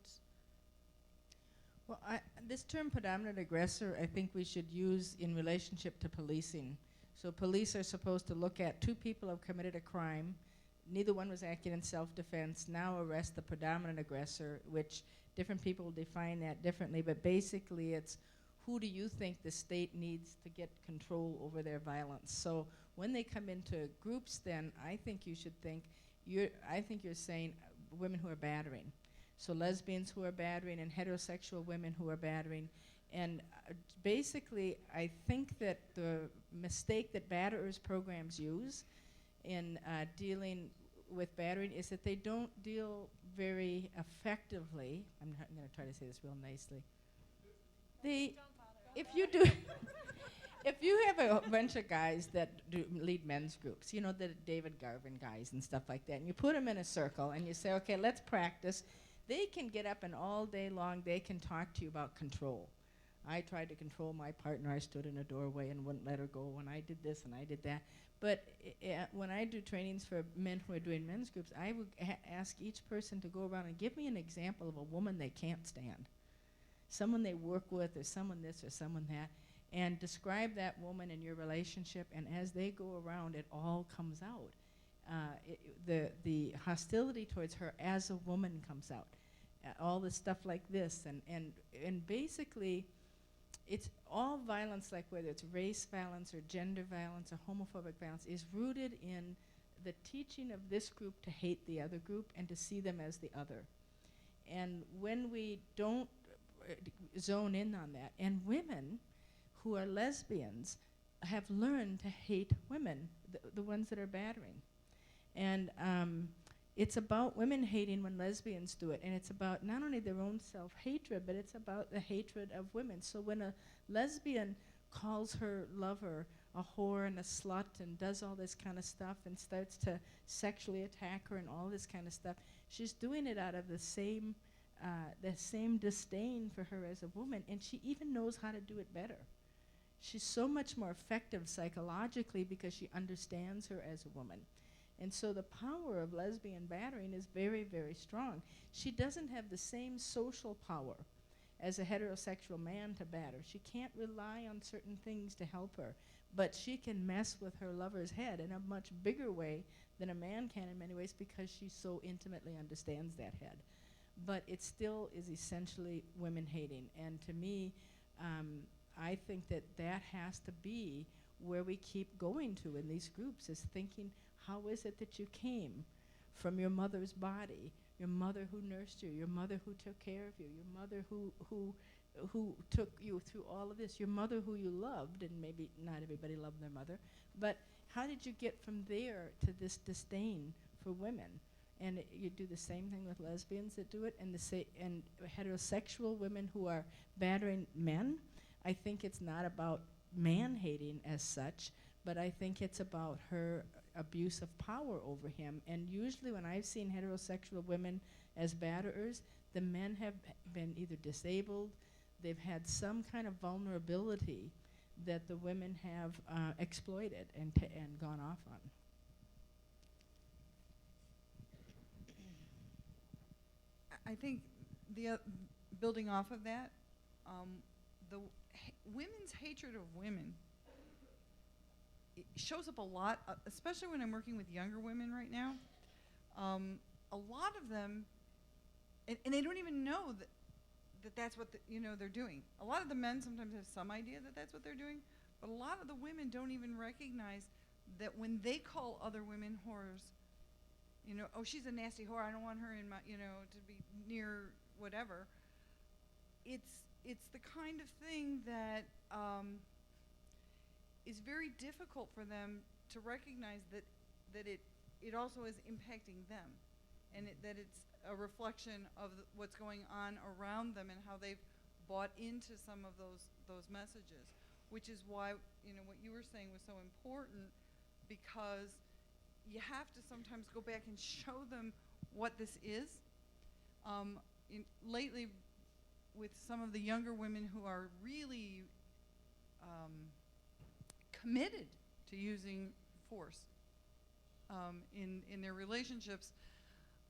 Well, this term predominant aggressor, I think we should use in relationship to policing. So police are supposed to look at two people have committed a crime, neither one was acting in self-defense, now arrest the predominant aggressor, which different people define that differently, but basically it's who do you think the state needs to get control over their violence. So when they come into groups, then I think you should think, I think you're saying women who are battering. So lesbians who are battering and heterosexual women who are battering. And basically, I think that the mistake that batterers programs use in dealing with battering is that they don't deal very effectively. I'm going to try to say this real nicely. If you do, if you have a bunch of guys that lead men's groups, you know, the David Garvin guys and stuff like that, and you put them in a circle and you say, okay, let's practice. They can get up and all day long they can talk to you about control. I tried to control my partner. I stood in a doorway and wouldn't let her go when I did this and I did that. But when I do trainings for men who are doing men's groups, I would ask each person to go around and give me an example of a woman they can't stand. Someone they work with or someone this or someone that. And describe that woman in your relationship, and as they go around, it all comes out. The hostility towards her as a woman comes out. All the stuff like this, and basically, it's all violence, like whether it's race violence or gender violence or homophobic violence, is rooted in the teaching of this group to hate the other group and to see them as the other. And when we don't zone in on that, and women who are lesbians have learned to hate women, the ones that are battering. And It's about women hating when lesbians do it, and it's about not only their own self-hatred, but it's about the hatred of women. So when a lesbian calls her lover a whore and a slut and does all this kind of stuff and starts to sexually attack her and all this kind of stuff, she's doing it out of the same disdain for her as a woman, and she even knows how to do it better. She's so much more effective psychologically because she understands her as a woman. And so the power of lesbian battering is very, very strong. She doesn't have the same social power as a heterosexual man to batter. She can't rely on certain things to help her, but she can mess with her lover's head in a much bigger way than a man can in many ways because she so intimately understands that head. But it still is essentially women hating. And to me, I think that that has to be where we keep going to in these groups, is thinking, how is it that you came from your mother's body, your mother who nursed you, your mother who took care of you, your mother who took you through all of this, your mother who you loved, and maybe not everybody loved their mother, but how did you get from there to this disdain for women? And you do the same thing with lesbians that do it, and and heterosexual women who are battering men. I think it's not about man-hating as such, but I think it's about her abuse of power over him. And usually when I've seen heterosexual women as batterers, the men have been either disabled, they've had some kind of vulnerability that the women have exploited and gone off on. I think building off of that, women's hatred of women, it shows up a lot, especially when I'm working with younger women right now. A lot of them, and they don't even know that that's what they're doing. A lot of the men sometimes have some idea that that's what they're doing, but a lot of the women don't even recognize that when they call other women whores, oh, she's a nasty whore, I don't want her in my, to be near whatever. It's the kind of thing that is very difficult for them to recognize that it also is impacting them, and that it's a reflection of what's going on around them and how they've bought into some of those messages, which is why what you were saying was so important, because you have to sometimes go back and show them what this is. Lately, with some of the younger women who are really committed to using force in their relationships,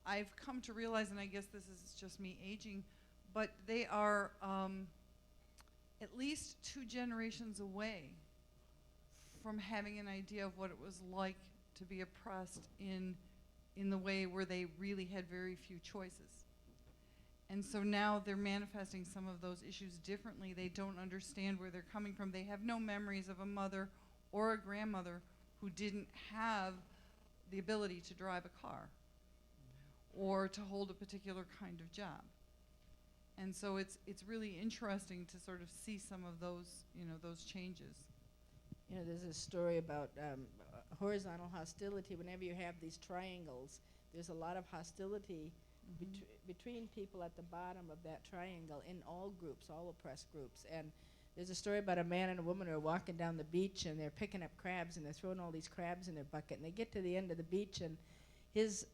I've come to realize, and I guess this is just me aging, but they are at least 2 generations away from having an idea of what it was like to be oppressed in the way where they really had very few choices. And so now they're manifesting some of those issues differently. They don't understand where they're coming from. They have no memories of a mother or a grandmother who didn't have the ability to drive a car or to hold a particular kind of job. And so it's really interesting to sort of see some of those changes. There's a story about horizontal hostility. Whenever you have these triangles, there's a lot of hostility between people at the bottom of that triangle in all groups, all oppressed groups. And there's a story about a man and a woman who are walking down the beach, and they're picking up crabs, and they're throwing all these crabs in their bucket. And they get to the end of the beach, and his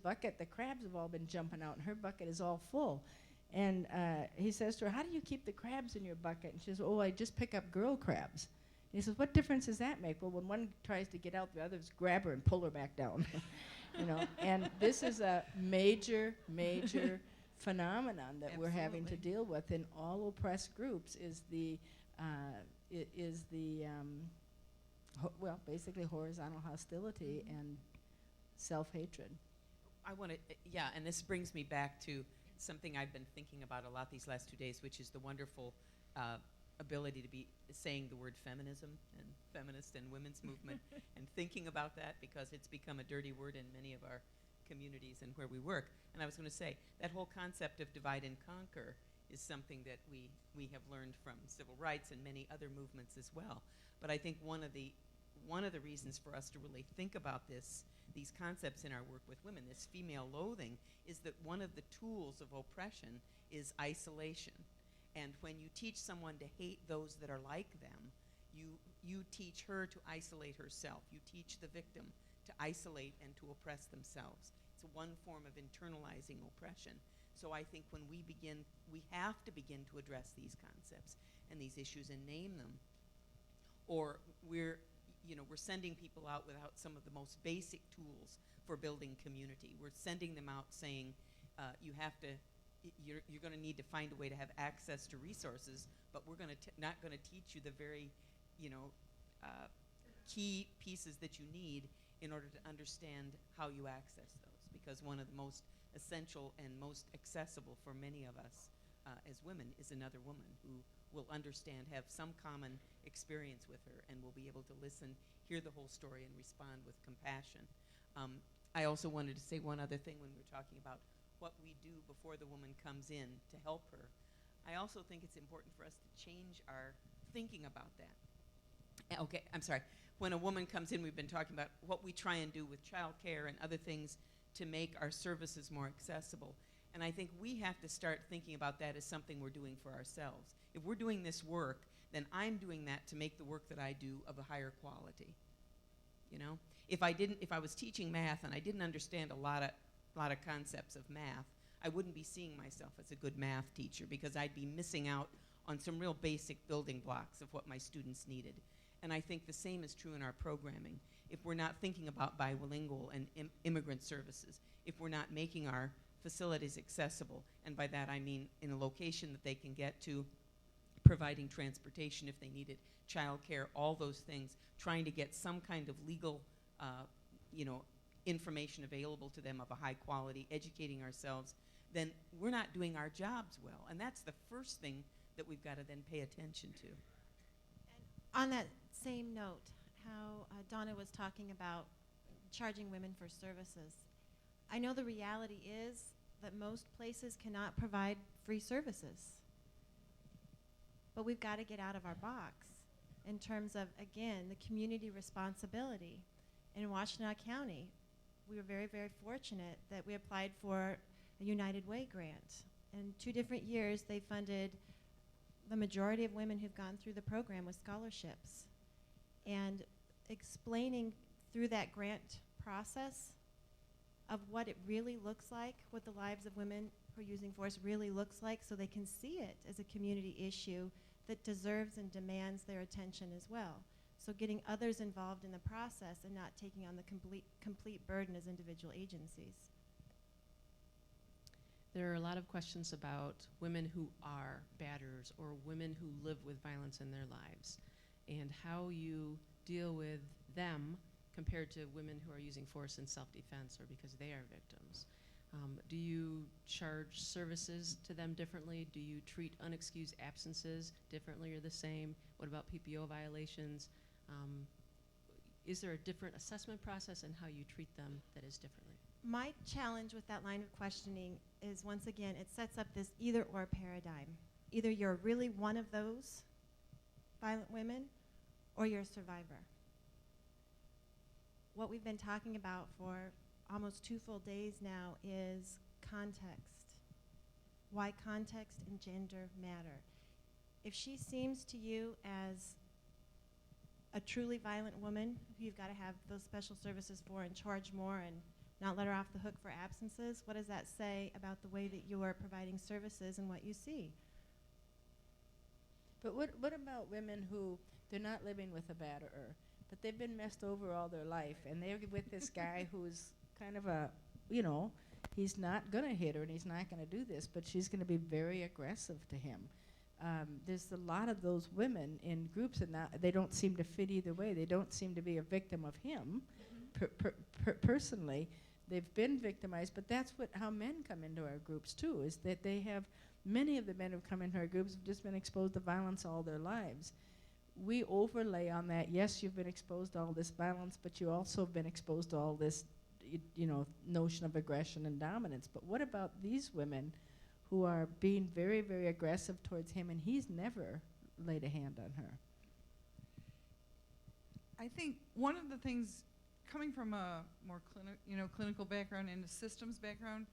bucket, the crabs have all been jumping out, and her bucket is all full. And he says to her, "How do you keep the crabs in your bucket?" And she says, "Oh, I just pick up girl crabs." And he says, "What difference does that make?" "Well, when one tries to get out, the others grab her and pull her back down." And this is a major phenomenon that we're having to deal with in all oppressed groups, is basically horizontal hostility and self-hatred. I want to, and this brings me back to something I've been thinking about a lot these last 2 days, which is the wonderful ability to be saying the word feminism and feminist and women's movement and thinking about that, because it's become a dirty word in many of our communities and where we work. And I was going to say, that whole concept of divide and conquer is something that we have learned from civil rights and many other movements as well. But I think one of the one of the reasons for us to really think about these concepts in our work with women, this female loathing, is that one of the tools of oppression is isolation. And when you teach someone to hate those that are like them, you teach her to isolate herself. You teach the victim to isolate and to oppress themselves. It's one form of internalizing oppression. So I think when we have to begin to address these concepts and these issues and name them, or we're sending people out without some of the most basic tools for building community. We're sending them out saying, you're going to need to find a way to have access to resources, but we're not going to teach you the very, key pieces that you need in order to understand how you access those. Because one of the most essential and most accessible for many of us as women is another woman who will understand, have some common experience with her, and will be able to listen, hear the whole story, and respond with compassion. I also wanted to say one other thing when we were talking about what we do before the woman comes in to help her. I also think it's important for us to change our thinking about that. Okay, I'm sorry. When a woman comes in, we've been talking about what we try and do with child care and other things to make our services more accessible. And I think we have to start thinking about that as something we're doing for ourselves. If we're doing this work, then I'm doing that to make the work that I do of a higher quality. You know? If I was teaching math and I didn't understand a lot of concepts of math, I wouldn't be seeing myself as a good math teacher, because I'd be missing out on some real basic building blocks of what my students needed. And I think the same is true in our programming. If we're not thinking about bilingual and immigrant services, if we're not making our facilities accessible, and by that I mean in a location that they can get to, providing transportation if they need it, child care, all those things, trying to get some kind of legal information available to them of a high quality, educating ourselves, then we're not doing our jobs well. And that's the first thing that we've got to then pay attention to. And on that same note, how Donna was talking about charging women for services. I know the reality is that most places cannot provide free services. But we've got to get out of our box in terms of, again, the community responsibility. In Washtenaw County, we were very, very fortunate that we applied for a United Way grant. In 2 different years, they funded the majority of women who've gone through the program with scholarships. And explaining through that grant process of what it really looks like, what the lives of women who are using force really looks like, so they can see it as a community issue that deserves and demands their attention as well. So getting others involved in the process and not taking on the complete burden as individual agencies. There are a lot of questions about women who are batterers or women who live with violence in their lives, and how you deal with them compared to women who are using force in self-defense or because they are victims. Do you charge services to them differently? Do you treat unexcused absences differently or the same? What about PPO violations? Is there a different assessment process in how you treat them that is differently? My challenge with that line of questioning is, once again, it sets up this either-or paradigm. Either you're really one of those violent women, or you're a survivor. What we've been talking about for almost 2 full days now is context. Why context and gender matter. If she seems to you as a truly violent woman who you've got to have those special services for and charge more and not let her off the hook for absences, what does that say about the way that you are providing services and what you see? But what about women who, they're not living with a batterer, but they've been messed over all their life, and they're with this guy who's kind of a, he's not going to hit her and he's not going to do this, but she's going to be very aggressive to him. There's a lot of those women in groups, and they don't seem to fit either way. They don't seem to be a victim of him personally. They've been victimized, but that's how men come into our groups too, is that they have, many of the men who come into our groups have just been exposed to violence all their lives. We overlay on that, yes, you've been exposed to all this violence, but you also have been exposed to all this notion of aggression and dominance. But what about these women who are being very, very aggressive towards him, and he's never laid a hand on her? I think one of the things, coming from a more clinical background and a systems background,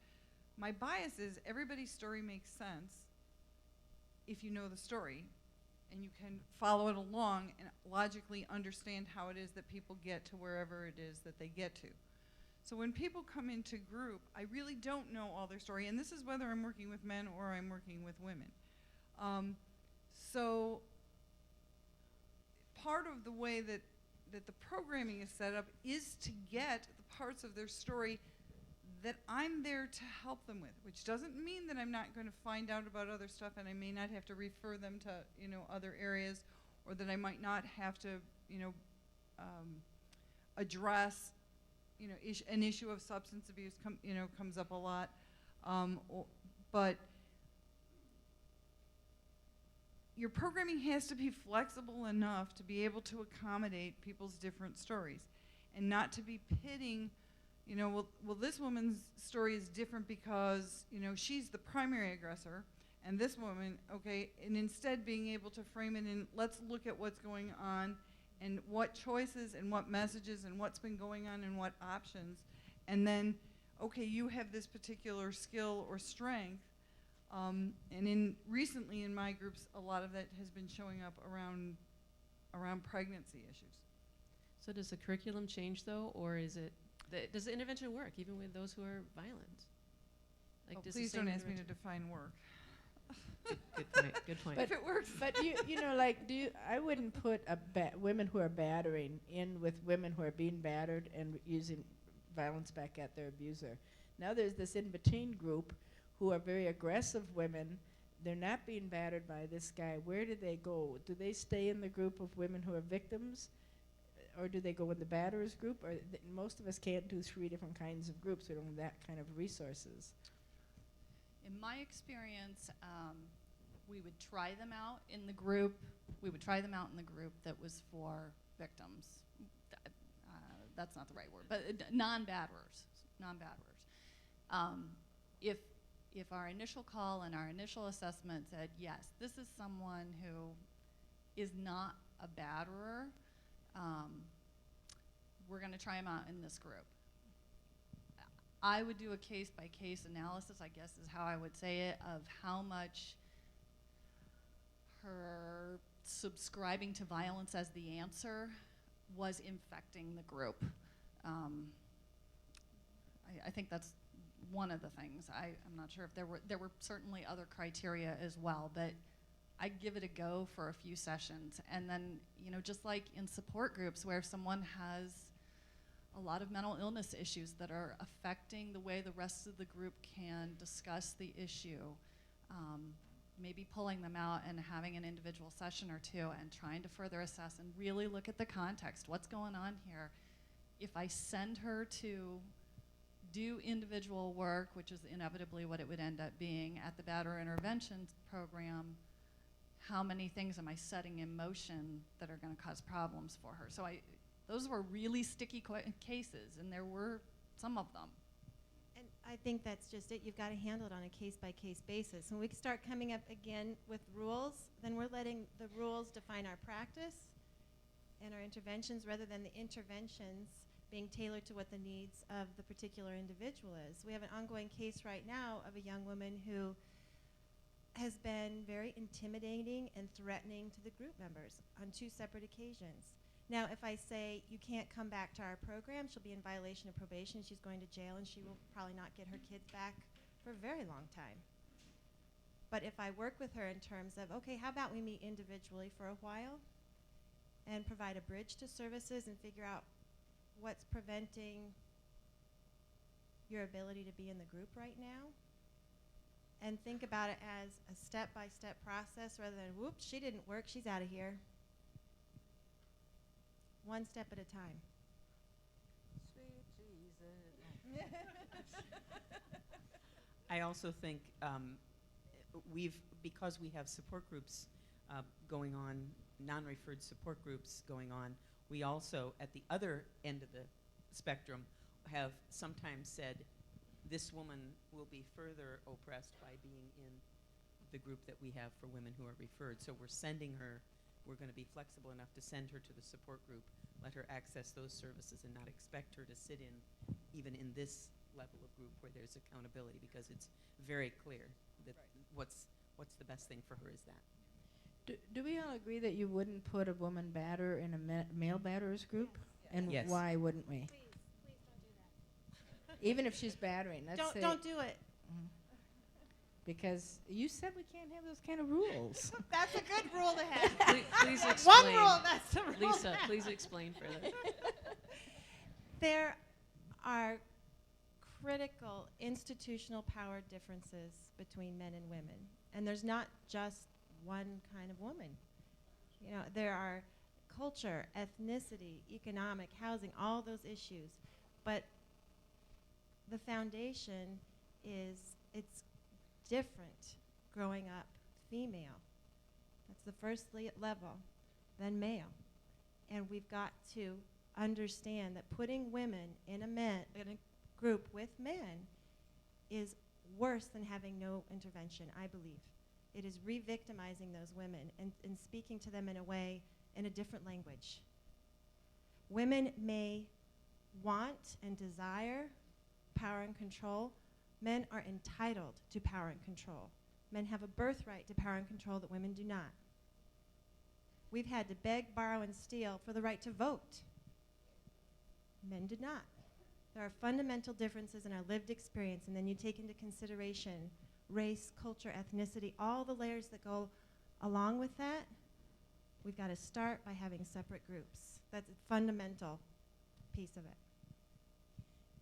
my bias is everybody's story makes sense if you know the story and you can follow it along and logically understand how it is that people get to wherever it is that they get to. So when people come into group, I really don't know all their story, and this is whether I'm working with men or I'm working with women. So part of the way that the programming is set up is to get the parts of their story that I'm there to help them with, which doesn't mean that I'm not going to find out about other stuff and I may not have to refer them to, other areas, or that I might not have to, address, an issue of substance abuse comes up a lot. But your programming has to be flexible enough to be able to accommodate people's different stories and not to be pitting, well, this woman's story is different because, she's the primary aggressor, and this woman, okay, and instead being able to frame it in, let's look at what's going on and what choices and what messages and what's been going on and what options, and then, okay, you have this particular skill or strength. And recently in my groups, a lot of that has been showing up around pregnancy issues. So does the curriculum change though, or is it, does the intervention work even with those who are violent? Like, does the Please same don't ask me to intervention- define work. Good point. Good point. If it works. But I wouldn't put women who are battering in with women who are being battered and using violence back at their abuser. Now there's this in-between group who are very aggressive women. They're not being battered by this guy. Where do they go? Do they stay in the group of women who are victims? Or do they go in the batterers group? Or most of us can't do 3 different kinds of groups. We don't have that kind of resources. In my experience, we would try them out in the group. We would try them out in the group that was for victims. That's not the right word, but non-batterers. If our initial call and our initial assessment said, yes, this is someone who is not a batterer, we're going to try them out in this group. I would do a case-by-case analysis, I guess is how I would say it, of how much her subscribing to violence as the answer was infecting the group. I think that's one of the things. I'm not sure if there were certainly other criteria as well, but I'd give it a go for a few sessions. And then, just like in support groups where someone has a lot of mental illness issues that are affecting the way the rest of the group can discuss the issue, maybe pulling them out and having an individual session or two and trying to further assess and really look at the context. What's going on here? If I send her to do individual work, which is inevitably what it would end up being at the Batterer Interventions program, how many things am I setting in motion that are going to cause problems for her? So those were really sticky cases, and there were some of them. And I think that's just it. You've got to handle it on a case-by-case basis. When we start coming up again with rules, then we're letting the rules define our practice and our interventions rather than the interventions being tailored to what the needs of the particular individual is. We have an ongoing case right now of a young woman who has been very intimidating and threatening to the group members on 2 separate occasions. Now, if I say you can't come back to our program, she'll be in violation of probation, she's going to jail, and she will probably not get her kids back for a very long time. But if I work with her in terms of, okay, how about we meet individually for a while and provide a bridge to services and figure out what's preventing your ability to be in the group right now, and think about it as a step-by-step process rather than, whoops, she didn't work, she's out of here. One step at a time. Sweet Jesus. I also think because we have support groups going on, non-referred support groups going on, we also, at the other end of the spectrum, have sometimes said, this woman will be further oppressed by being in the group that we have for women who are referred. So we're sending her we're going to be flexible enough to send her to the support group, let her access those services, and not expect her to sit in even in this level of group where there's accountability, because it's very clear that what's the best thing for her is that. Do we all agree that you wouldn't put a woman batter in a male batterers group? And Yes. why wouldn't we? Please don't do that. Even if she's battering, let's say. Don't do it. Because you said we can't have those kind of rules. That's a good rule to have. Please explain. One rule, that's the rule. Lisa, please explain further. There are critical institutional power differences between men and women. And there's not just one kind of woman. You know, there are culture, ethnicity, economic, housing, all those issues. But the foundation is it's different growing up female. That's the first level, then male. And we've got to understand that putting women in a group with men is worse than having no intervention, I believe. It is re-victimizing those women and speaking to them in a way, in a different language. Women may want and desire power and control. Men are entitled to power and control. Men have a birthright to power and control that women do not. We've had to beg, borrow, and steal for the right to vote. Men did not. There are fundamental differences in our lived experience, and then you take into consideration race, culture, ethnicity, all the layers that go along with that. We've got to start by having separate groups. That's a fundamental piece of it.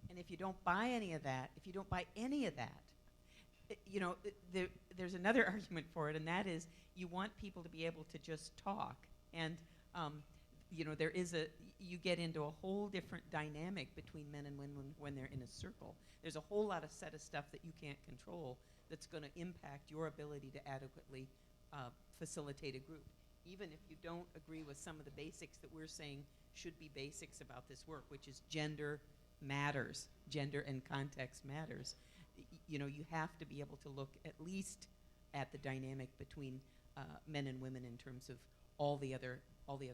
And if you don't buy any of that, there's another argument for it, and that is you want people to be able to just talk. And, you get into a whole different dynamic between men and women when they're in a circle. There's a whole lot of set of stuff that you can't control that's going to impact your ability to adequately facilitate a group. Even if you don't agree with some of the basics that we're saying should be basics about this work, which is gender matters, gender and context matters. You have to be able to look at least at the dynamic between men and women in terms of all the other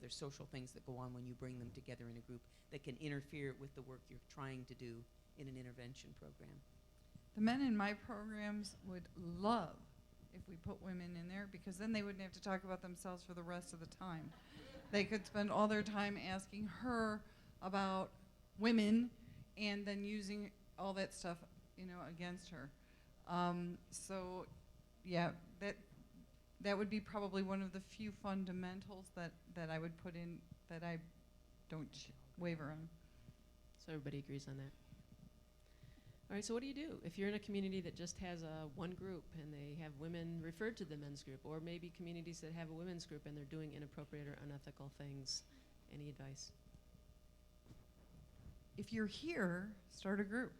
social things that go on when you bring them together in a group that can interfere with the work you're trying to do in an intervention program. The men in my programs would love if we put women in there, because then they wouldn't have to talk about themselves for the rest of the time. They could spend all their time asking her about women and then using all that stuff, against her. That would be probably one of the few fundamentals that I would put in that I don't waver on. So everybody agrees on that. All right, so what do you do if you're in a community that just has one group and they have women referred to the men's group, or maybe communities that have a women's group and they're doing inappropriate or unethical things? Any advice? If you're here, start a group.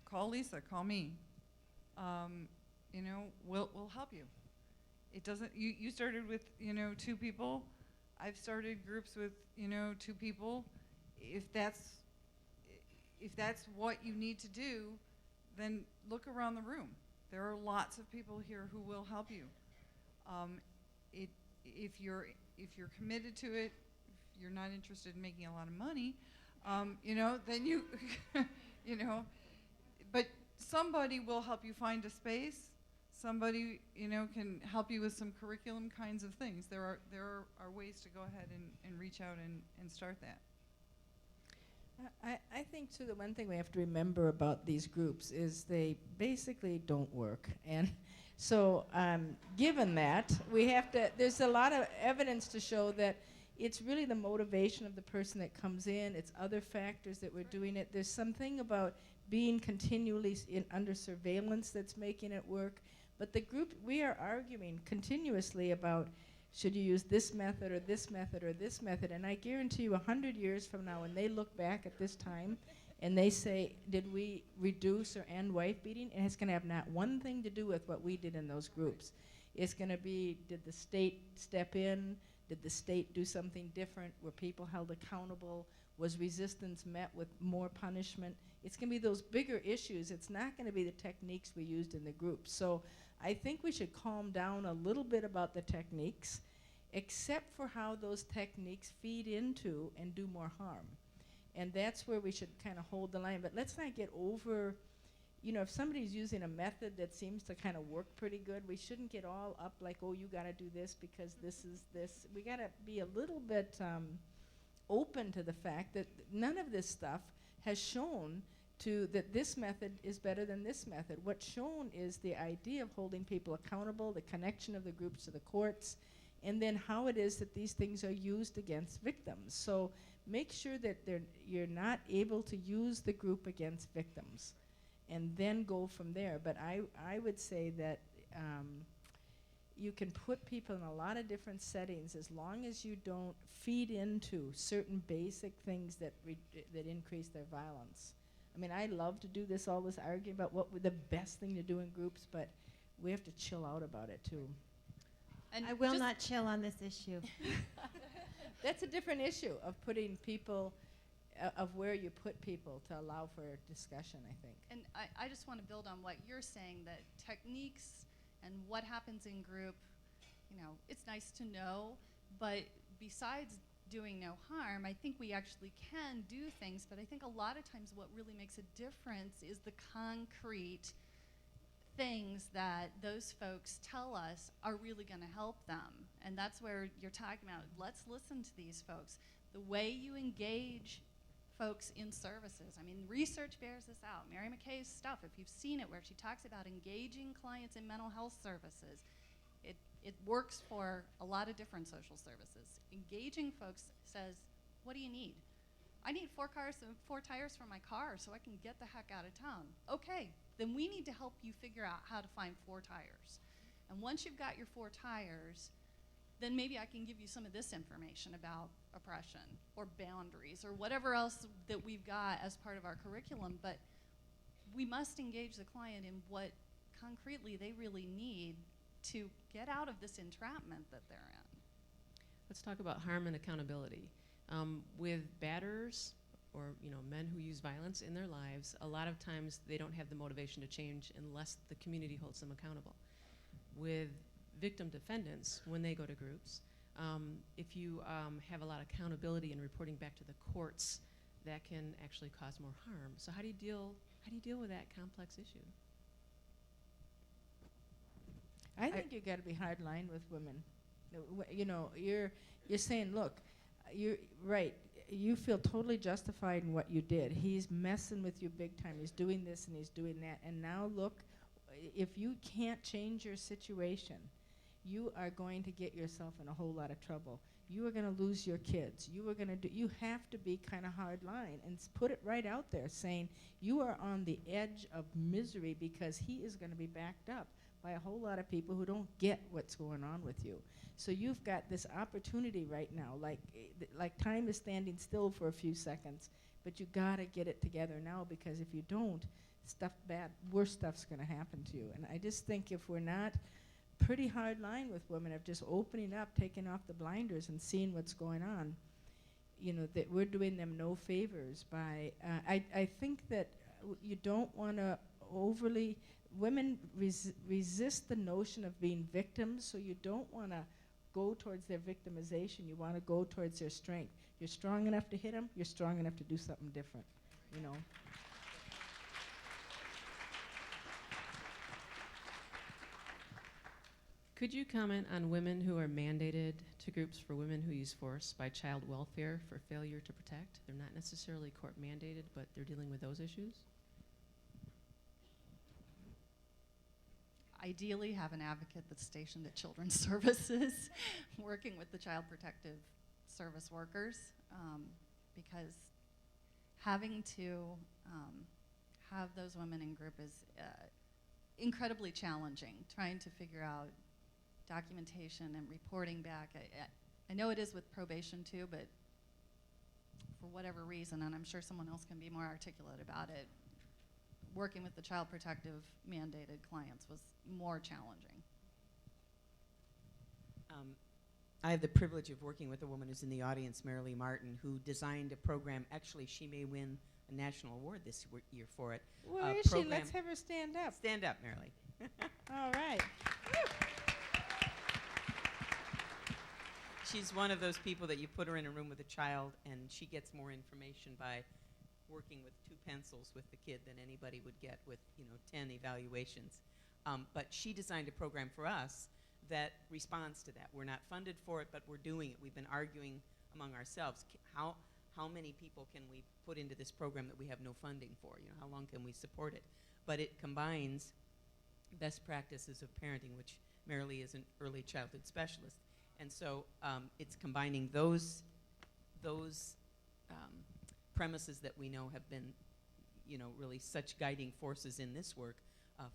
Call Lisa, call me. We'll help you. It doesn't, you started with, 2 people. I've started groups with, 2 people. If that's what you need to do, then look around the room. There are lots of people here who will help you. If you're committed to it, if you're not interested in making a lot of money, then you, but somebody will help you find a space. Somebody, can help you with some curriculum kinds of things. There are ways to go ahead and reach out and start that. I think, too, the one thing we have to remember about these groups is they basically don't work. And so given that, there's a lot of evidence to show that it's really the motivation of the person that comes in. It's other factors that we're doing it. There's something about being continually under surveillance that's making it work. But the group, we are arguing continuously about should you use this method or this method or this method. And I guarantee you 100 years from now when they look back at this time and they say, did we reduce or end wife beating? And it's going to have not one thing to do with what we did in those groups. It's going to be, did the state step in? Did the state do something different? Were people held accountable? Was resistance met with more punishment? It's going to be those bigger issues. It's not going to be the techniques we used in the group. So I think we should calm down a little bit about the techniques except for how those techniques feed into and do more harm. And that's where we should kind of hold the line. But let's not get over, if somebody's using a method that seems to kind of work pretty good, we shouldn't get all up like, oh, you got to do this because this is this. We got to be a little bit open to the fact that none of this stuff has shown that this method is better than this method. What's shown is the idea of holding people accountable, the connection of the groups to the courts, and then how it is that these things are used against victims. So make sure that you're not able to use the group against victims, and then go from there. But I would say that you can put people in a lot of different settings as long as you don't feed into certain basic things that increase their violence. I mean, I love to do this, all this arguing about what would the best thing to do in groups, but we have to chill out about it too. And I will just- not chill on this issue. That's a different issue of putting people, of where you put people to allow for discussion, I think. And I just want to build on what you're saying, that techniques and what happens in group, it's nice to know, but besides doing no harm, I think we actually can do things, but I think a lot of times what really makes a difference is the concrete things that those folks tell us are really going to help them. And that's where you're talking about, let's listen to these folks. The way you engage folks in services, I mean, research bears this out. Mary McKay's stuff, if you've seen it, where she talks about engaging clients in mental health services, it works for a lot of different social services. Engaging folks says, what do you need? I need 4 tires for my car so I can get the heck out of town. Okay, then we need to help you figure out how to find 4 tires. And once you've got your 4 tires, then maybe I can give you some of this information about oppression or boundaries or whatever else that we've got as part of our curriculum. But we must engage the client in what concretely they really need to get out of this entrapment that they're in. Let's talk about harm and accountability. With batters or men who use violence in their lives, a lot of times they don't have the motivation to change unless the community holds them accountable. With victim defendants, when they go to groups, if you have a lot of accountability and reporting back to the courts, that can actually cause more harm. So how do you deal with that complex issue? I think you got to be hard line with women. You're saying, look, you're right. You feel totally justified in what you did. He's messing with you big time. He's doing this and he's doing that. And now look, if you can't change your situation, you are going to get yourself in a whole lot of trouble. You are going to lose your kids. You have to be kind of hard line and put it right out there, saying you are on the edge of misery because he is going to be backed up by a whole lot of people who don't get what's going on with you. So you've got this opportunity right now, like time is standing still for a few seconds, but you gotta get it together now, because if you don't, worse stuff's gonna happen to you. And I just think if we're not pretty hard line with women of just opening up, taking off the blinders and seeing what's going on, that we're doing them no favors by, I think that you don't wanna overly, women resist the notion of being victims, so you don't want to go towards their victimization. You want to go towards their strength. You're strong enough to hit them. You're strong enough to do something different, Could you comment on women who are mandated to groups for women who use force by child welfare for failure to protect? They're not necessarily court mandated, but they're dealing with those issues? Ideally, have an advocate that's stationed at Children's Services, working with the Child Protective Service workers, because having to have those women in group is incredibly challenging, trying to figure out documentation and reporting back. I know it is with probation too, but for whatever reason, and I'm sure someone else can be more articulate about it, working with the child protective mandated clients was more challenging. I have the privilege of working with a woman who's in the audience, Marilee Martin, who designed a program. Actually, she may win a national award this year for it. Where is she? Let's have her stand up. Stand up, Marilee. All right. she's one of those people that you put her in a room with a child, and she gets more information by working with 2 pencils with the kid than anybody would get with 10 evaluations. But she designed a program for us that responds to that. We're not funded for it, but we're doing it. We've been arguing among ourselves, how many people can we put into this program that we have no funding for? How long can we support it? But it combines best practices of parenting, which Marilee is an early childhood specialist. And so it's combining those premises that we know have been, really such guiding forces in this work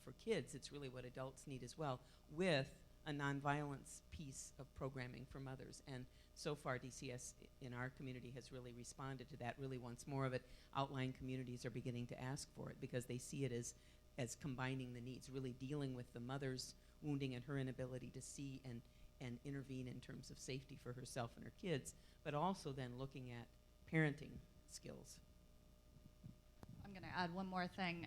for kids. It's really what adults need as well, with a nonviolence piece of programming for mothers. And so far, DCS in our community has really responded to that, really wants more of it. Outlying communities are beginning to ask for it because they see it as combining the needs, really dealing with the mother's wounding and her inability to see and intervene in terms of safety for herself and her kids, but also then looking at parenting skills. I'm going to add one more thing.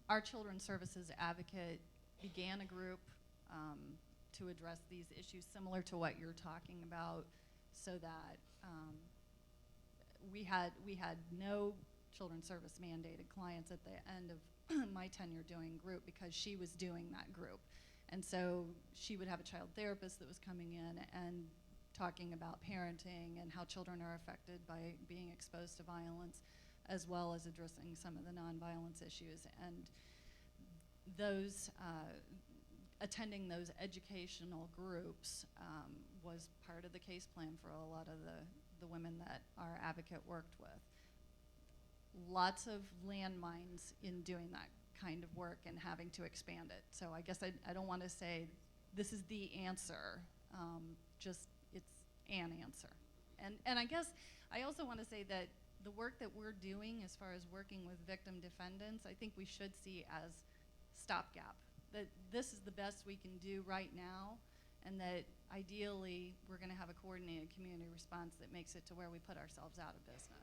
Our Children's Services Advocate began a group to address these issues similar to what you're talking about, so that we had no children's service mandated clients at the end of my tenure doing group, because she was doing that group. And so she would have a child therapist that was coming in and talking about parenting and how children are affected by being exposed to violence, as well as addressing some of the nonviolence issues. And those attending those educational groups was part of the case plan for a lot of the women that our advocate worked with. Lots of landmines in doing that kind of work and having to expand it. So I guess I don't want to say this is the answer, just it's an answer. And I guess I also want to say that the work that we're doing as far as working with victim defendants, I think we should see as stopgap. That this is the best we can do right now, and that ideally we're going to have a coordinated community response that makes it to where we put ourselves out of business.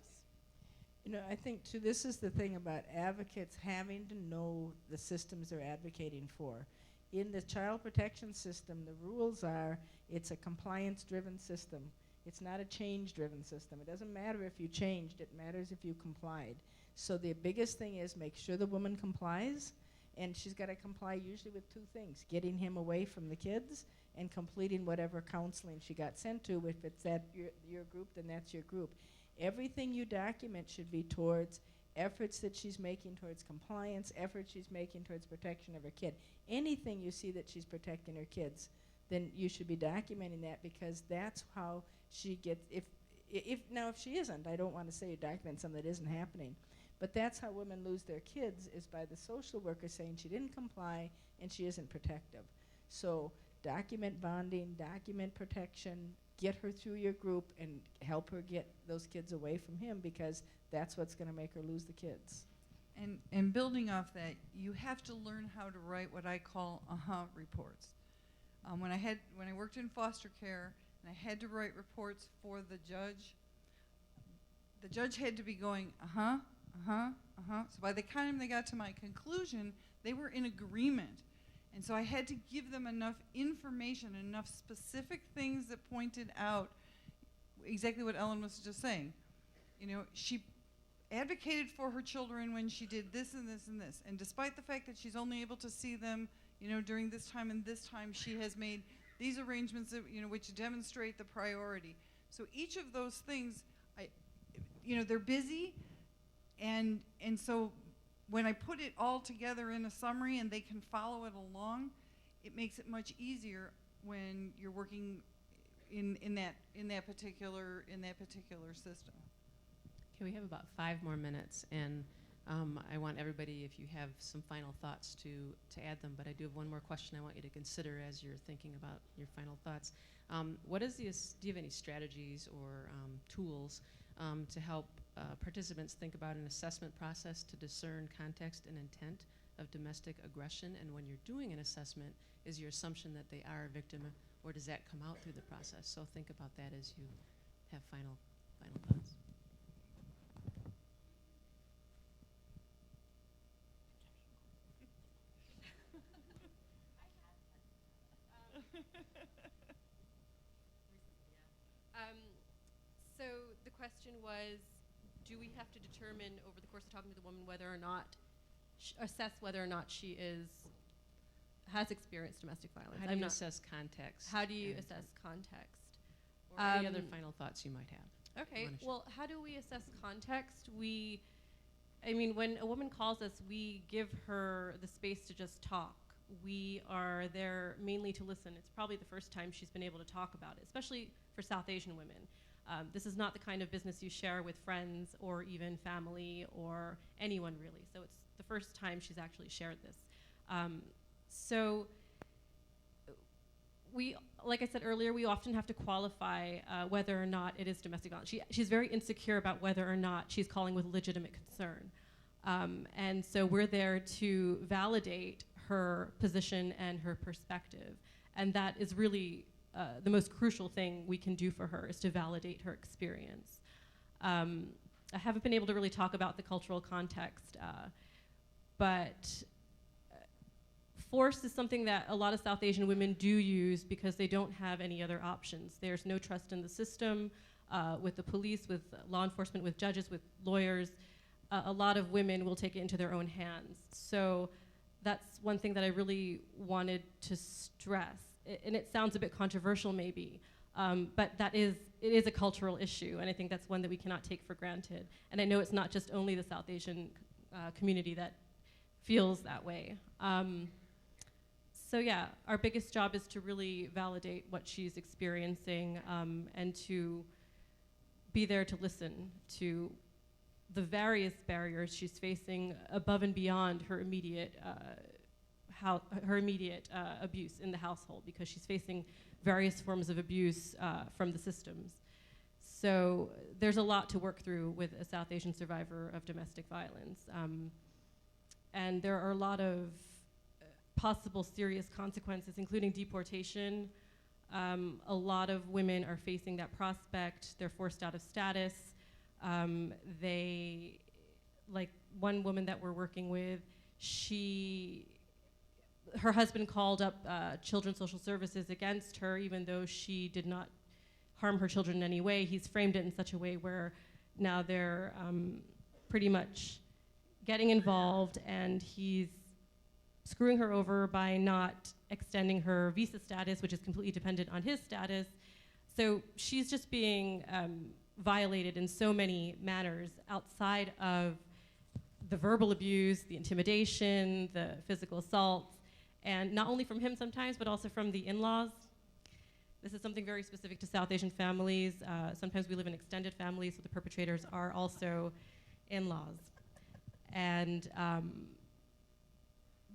I think too, this is the thing about advocates having to know the systems they're advocating for. In the child protection system, the rules are it's a compliance-driven system. It's not a change-driven system. It doesn't matter if you changed, it matters if you complied. So the biggest thing is make sure the woman complies, and she's got to comply usually with 2 things: getting him away from the kids and completing whatever counseling she got sent to. If it's that your group, then that's your group. Everything you document should be towards efforts that she's making towards compliance, efforts she's making towards protection of her kid. Anything you see that she's protecting her kids, then you should be documenting that, because that's how she gets, if she isn't, I don't want to say you document something that isn't happening, but that's how women lose their kids, is by the social worker saying she didn't comply and she isn't protective. So document bonding, document protection, get her through your group and help her get those kids away from him, because that's what's going to make her lose the kids. And building off that, you have to learn how to write what I call reports. When I worked in foster care and I had to write reports for the judge had to be going, So by the time they got to my conclusion, they were in agreement. And so I had to give them enough information, enough specific things that pointed out exactly what Ellen was just saying. She advocated for her children when she did this and this and this. And despite the fact that she's only able to see them, during this time and this time, she has made these arrangements that, which demonstrate the priority. So each of those things, they're busy, and so when I put it all together in a summary and they can follow it along, it makes it much easier when you're working in that particular system. Okay, we have about 5 more minutes, and I want everybody, if you have some final thoughts, to add them. But I do have one more question I want you to consider as you're thinking about your final thoughts. Do you have any strategies or tools to help participants think about an assessment process to discern context and intent of domestic aggression? And when you're doing an assessment, is your assumption that they are a victim, or does that come out through the process? So think about that as you have final thoughts. question was, do we have to determine over the course of talking to the woman whether or not, assess whether or not she has experienced domestic violence? How do you assess context? How do you and- assess context? Or any other final thoughts you might have? Okay, wanna share? well, how do we assess context? When a woman calls us, we give her the space to just talk. We are there mainly to listen. It's probably the first time she's been able to talk about it, especially for South Asian women. This is not the kind of business you share with friends or even family or anyone really. So it's the first time she's actually shared this. Like I said earlier, we often have to qualify whether or not it is domestic violence. She's very insecure about whether or not she's calling with legitimate concern. And so we're there to validate her position and her perspective. And that is really the most crucial thing we can do for her, is to validate her experience. I haven't been able to really talk about the cultural context, but force is something that a lot of South Asian women do use because they don't have any other options. There's no trust in the system, with the police, with law enforcement, with judges, with lawyers. A lot of women will take it into their own hands. So that's one thing that I really wanted to stress. And it sounds a bit controversial maybe, but it is a cultural issue, and I think that's one that we cannot take for granted. And I know it's not just only the South Asian community that feels that way. So yeah, our biggest job is to really validate what she's experiencing, and to be there to listen to the various barriers she's facing above and beyond her immediate abuse in the household, because she's facing various forms of abuse from the systems. So there's a lot to work through with a South Asian survivor of domestic violence. And there are a lot of possible serious consequences, including deportation. A lot of women are facing that prospect. They're forced out of status. Like one woman that we're working with, her husband called up Children's Social Services against her, even though she did not harm her children in any way. He's framed it in such a way where now they're pretty much getting involved, and he's screwing her over by not extending her visa status, which is completely dependent on his status. So she's just being violated in so many manners outside of the verbal abuse, the intimidation, the physical assaults, and not only from him sometimes, but also from the in-laws. This is something very specific to South Asian families. Sometimes we live in extended families, so the perpetrators are also in-laws. And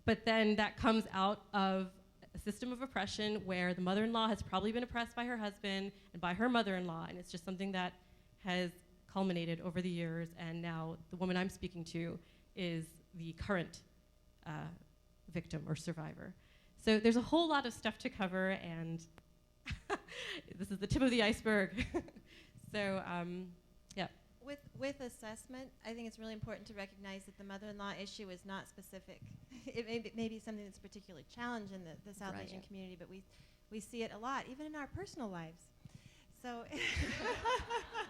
but then that comes out of a system of oppression where the mother-in-law has probably been oppressed by her husband and by her mother-in-law, and it's just something that has culminated over the years, and now the woman I'm speaking to is the current victim or survivor. So there's a whole lot of stuff to cover, and this is the tip of the iceberg. So, yeah. With assessment, I think it's really important to recognize that the mother-in-law issue is not specific. It may be something that's particularly challenged in the South Right. Asian community, but we see it a lot, even in our personal lives. So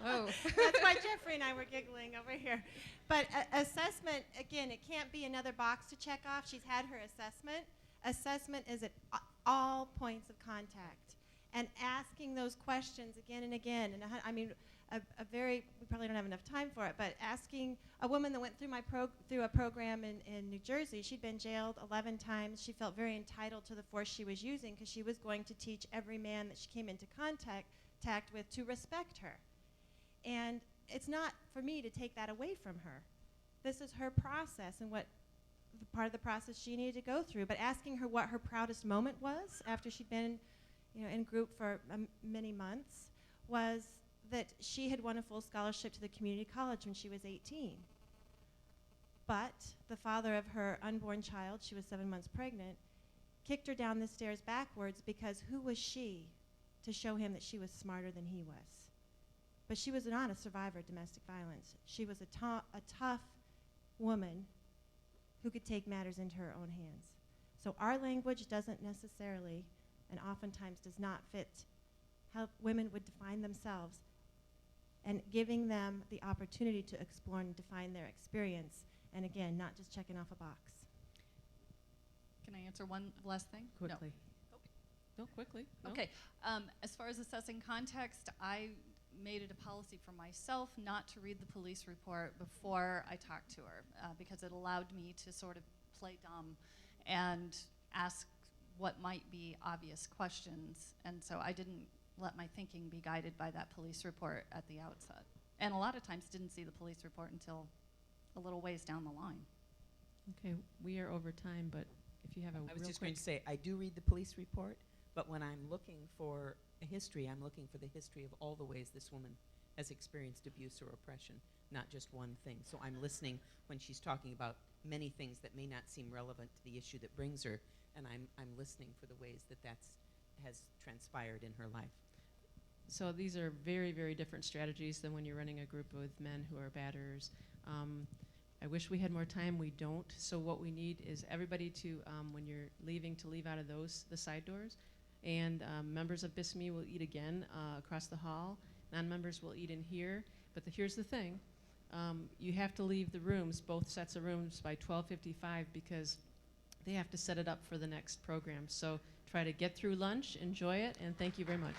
Oh. that's why Jeffrey and I were giggling over here. But assessment, again, it can't be another box to check off. She's had her assessment. Assessment is at all points of contact. And asking those questions again and again. And I mean, we probably don't have enough time for it, but asking a woman that went through a program in New Jersey, she'd been jailed 11 times. She felt very entitled to the force she was using because she was going to teach every man that she came into contact with to respect her. And it's not for me to take that away from her. This is her process and what part of the process she needed to go through. But asking her what her proudest moment was after she'd been in group for many months was that she had won a full scholarship to the community college when she was 18. But the father of her unborn child, she was 7 months pregnant, kicked her down the stairs backwards because who was she to show him that she was smarter than he was? But she was not a survivor of domestic violence. She was a tough woman who could take matters into her own hands. So our language doesn't necessarily, and oftentimes does not fit how women would define themselves. and giving them the opportunity to explore and define their experience. And again, not just checking off a box. Can I answer one last thing? No. Quickly. No, quickly. No. Okay. As far as assessing context, I made it a policy for myself not to read the police report before I talked to her because it allowed me to sort of play dumb and ask what might be obvious questions. And so I didn't let my thinking be guided by that police report at the outset. And a lot of times didn't see the police report until a little ways down the line. Okay, we are over time, but if you have a I was real just quick going to say, I do read the police report, but when I'm looking for a history, I'm looking for the history of all the ways this woman has experienced abuse or oppression, not just one thing. So I'm listening when she's talking about many things that may not seem relevant to the issue that brings her, and I'm listening for the ways that has transpired in her life. So these are very, very different strategies than when you're running a group with men who are batterers. I wish we had more time. We don't. So what we need is everybody to, when you're leaving, to leave out of the side doors. And members of BISME will eat again across the hall. Non-members will eat in here. But here's the thing. You have to leave the rooms, both sets of rooms, by 12:55 because they have to set it up for the next program. So try to get through lunch, enjoy it, and thank you very much.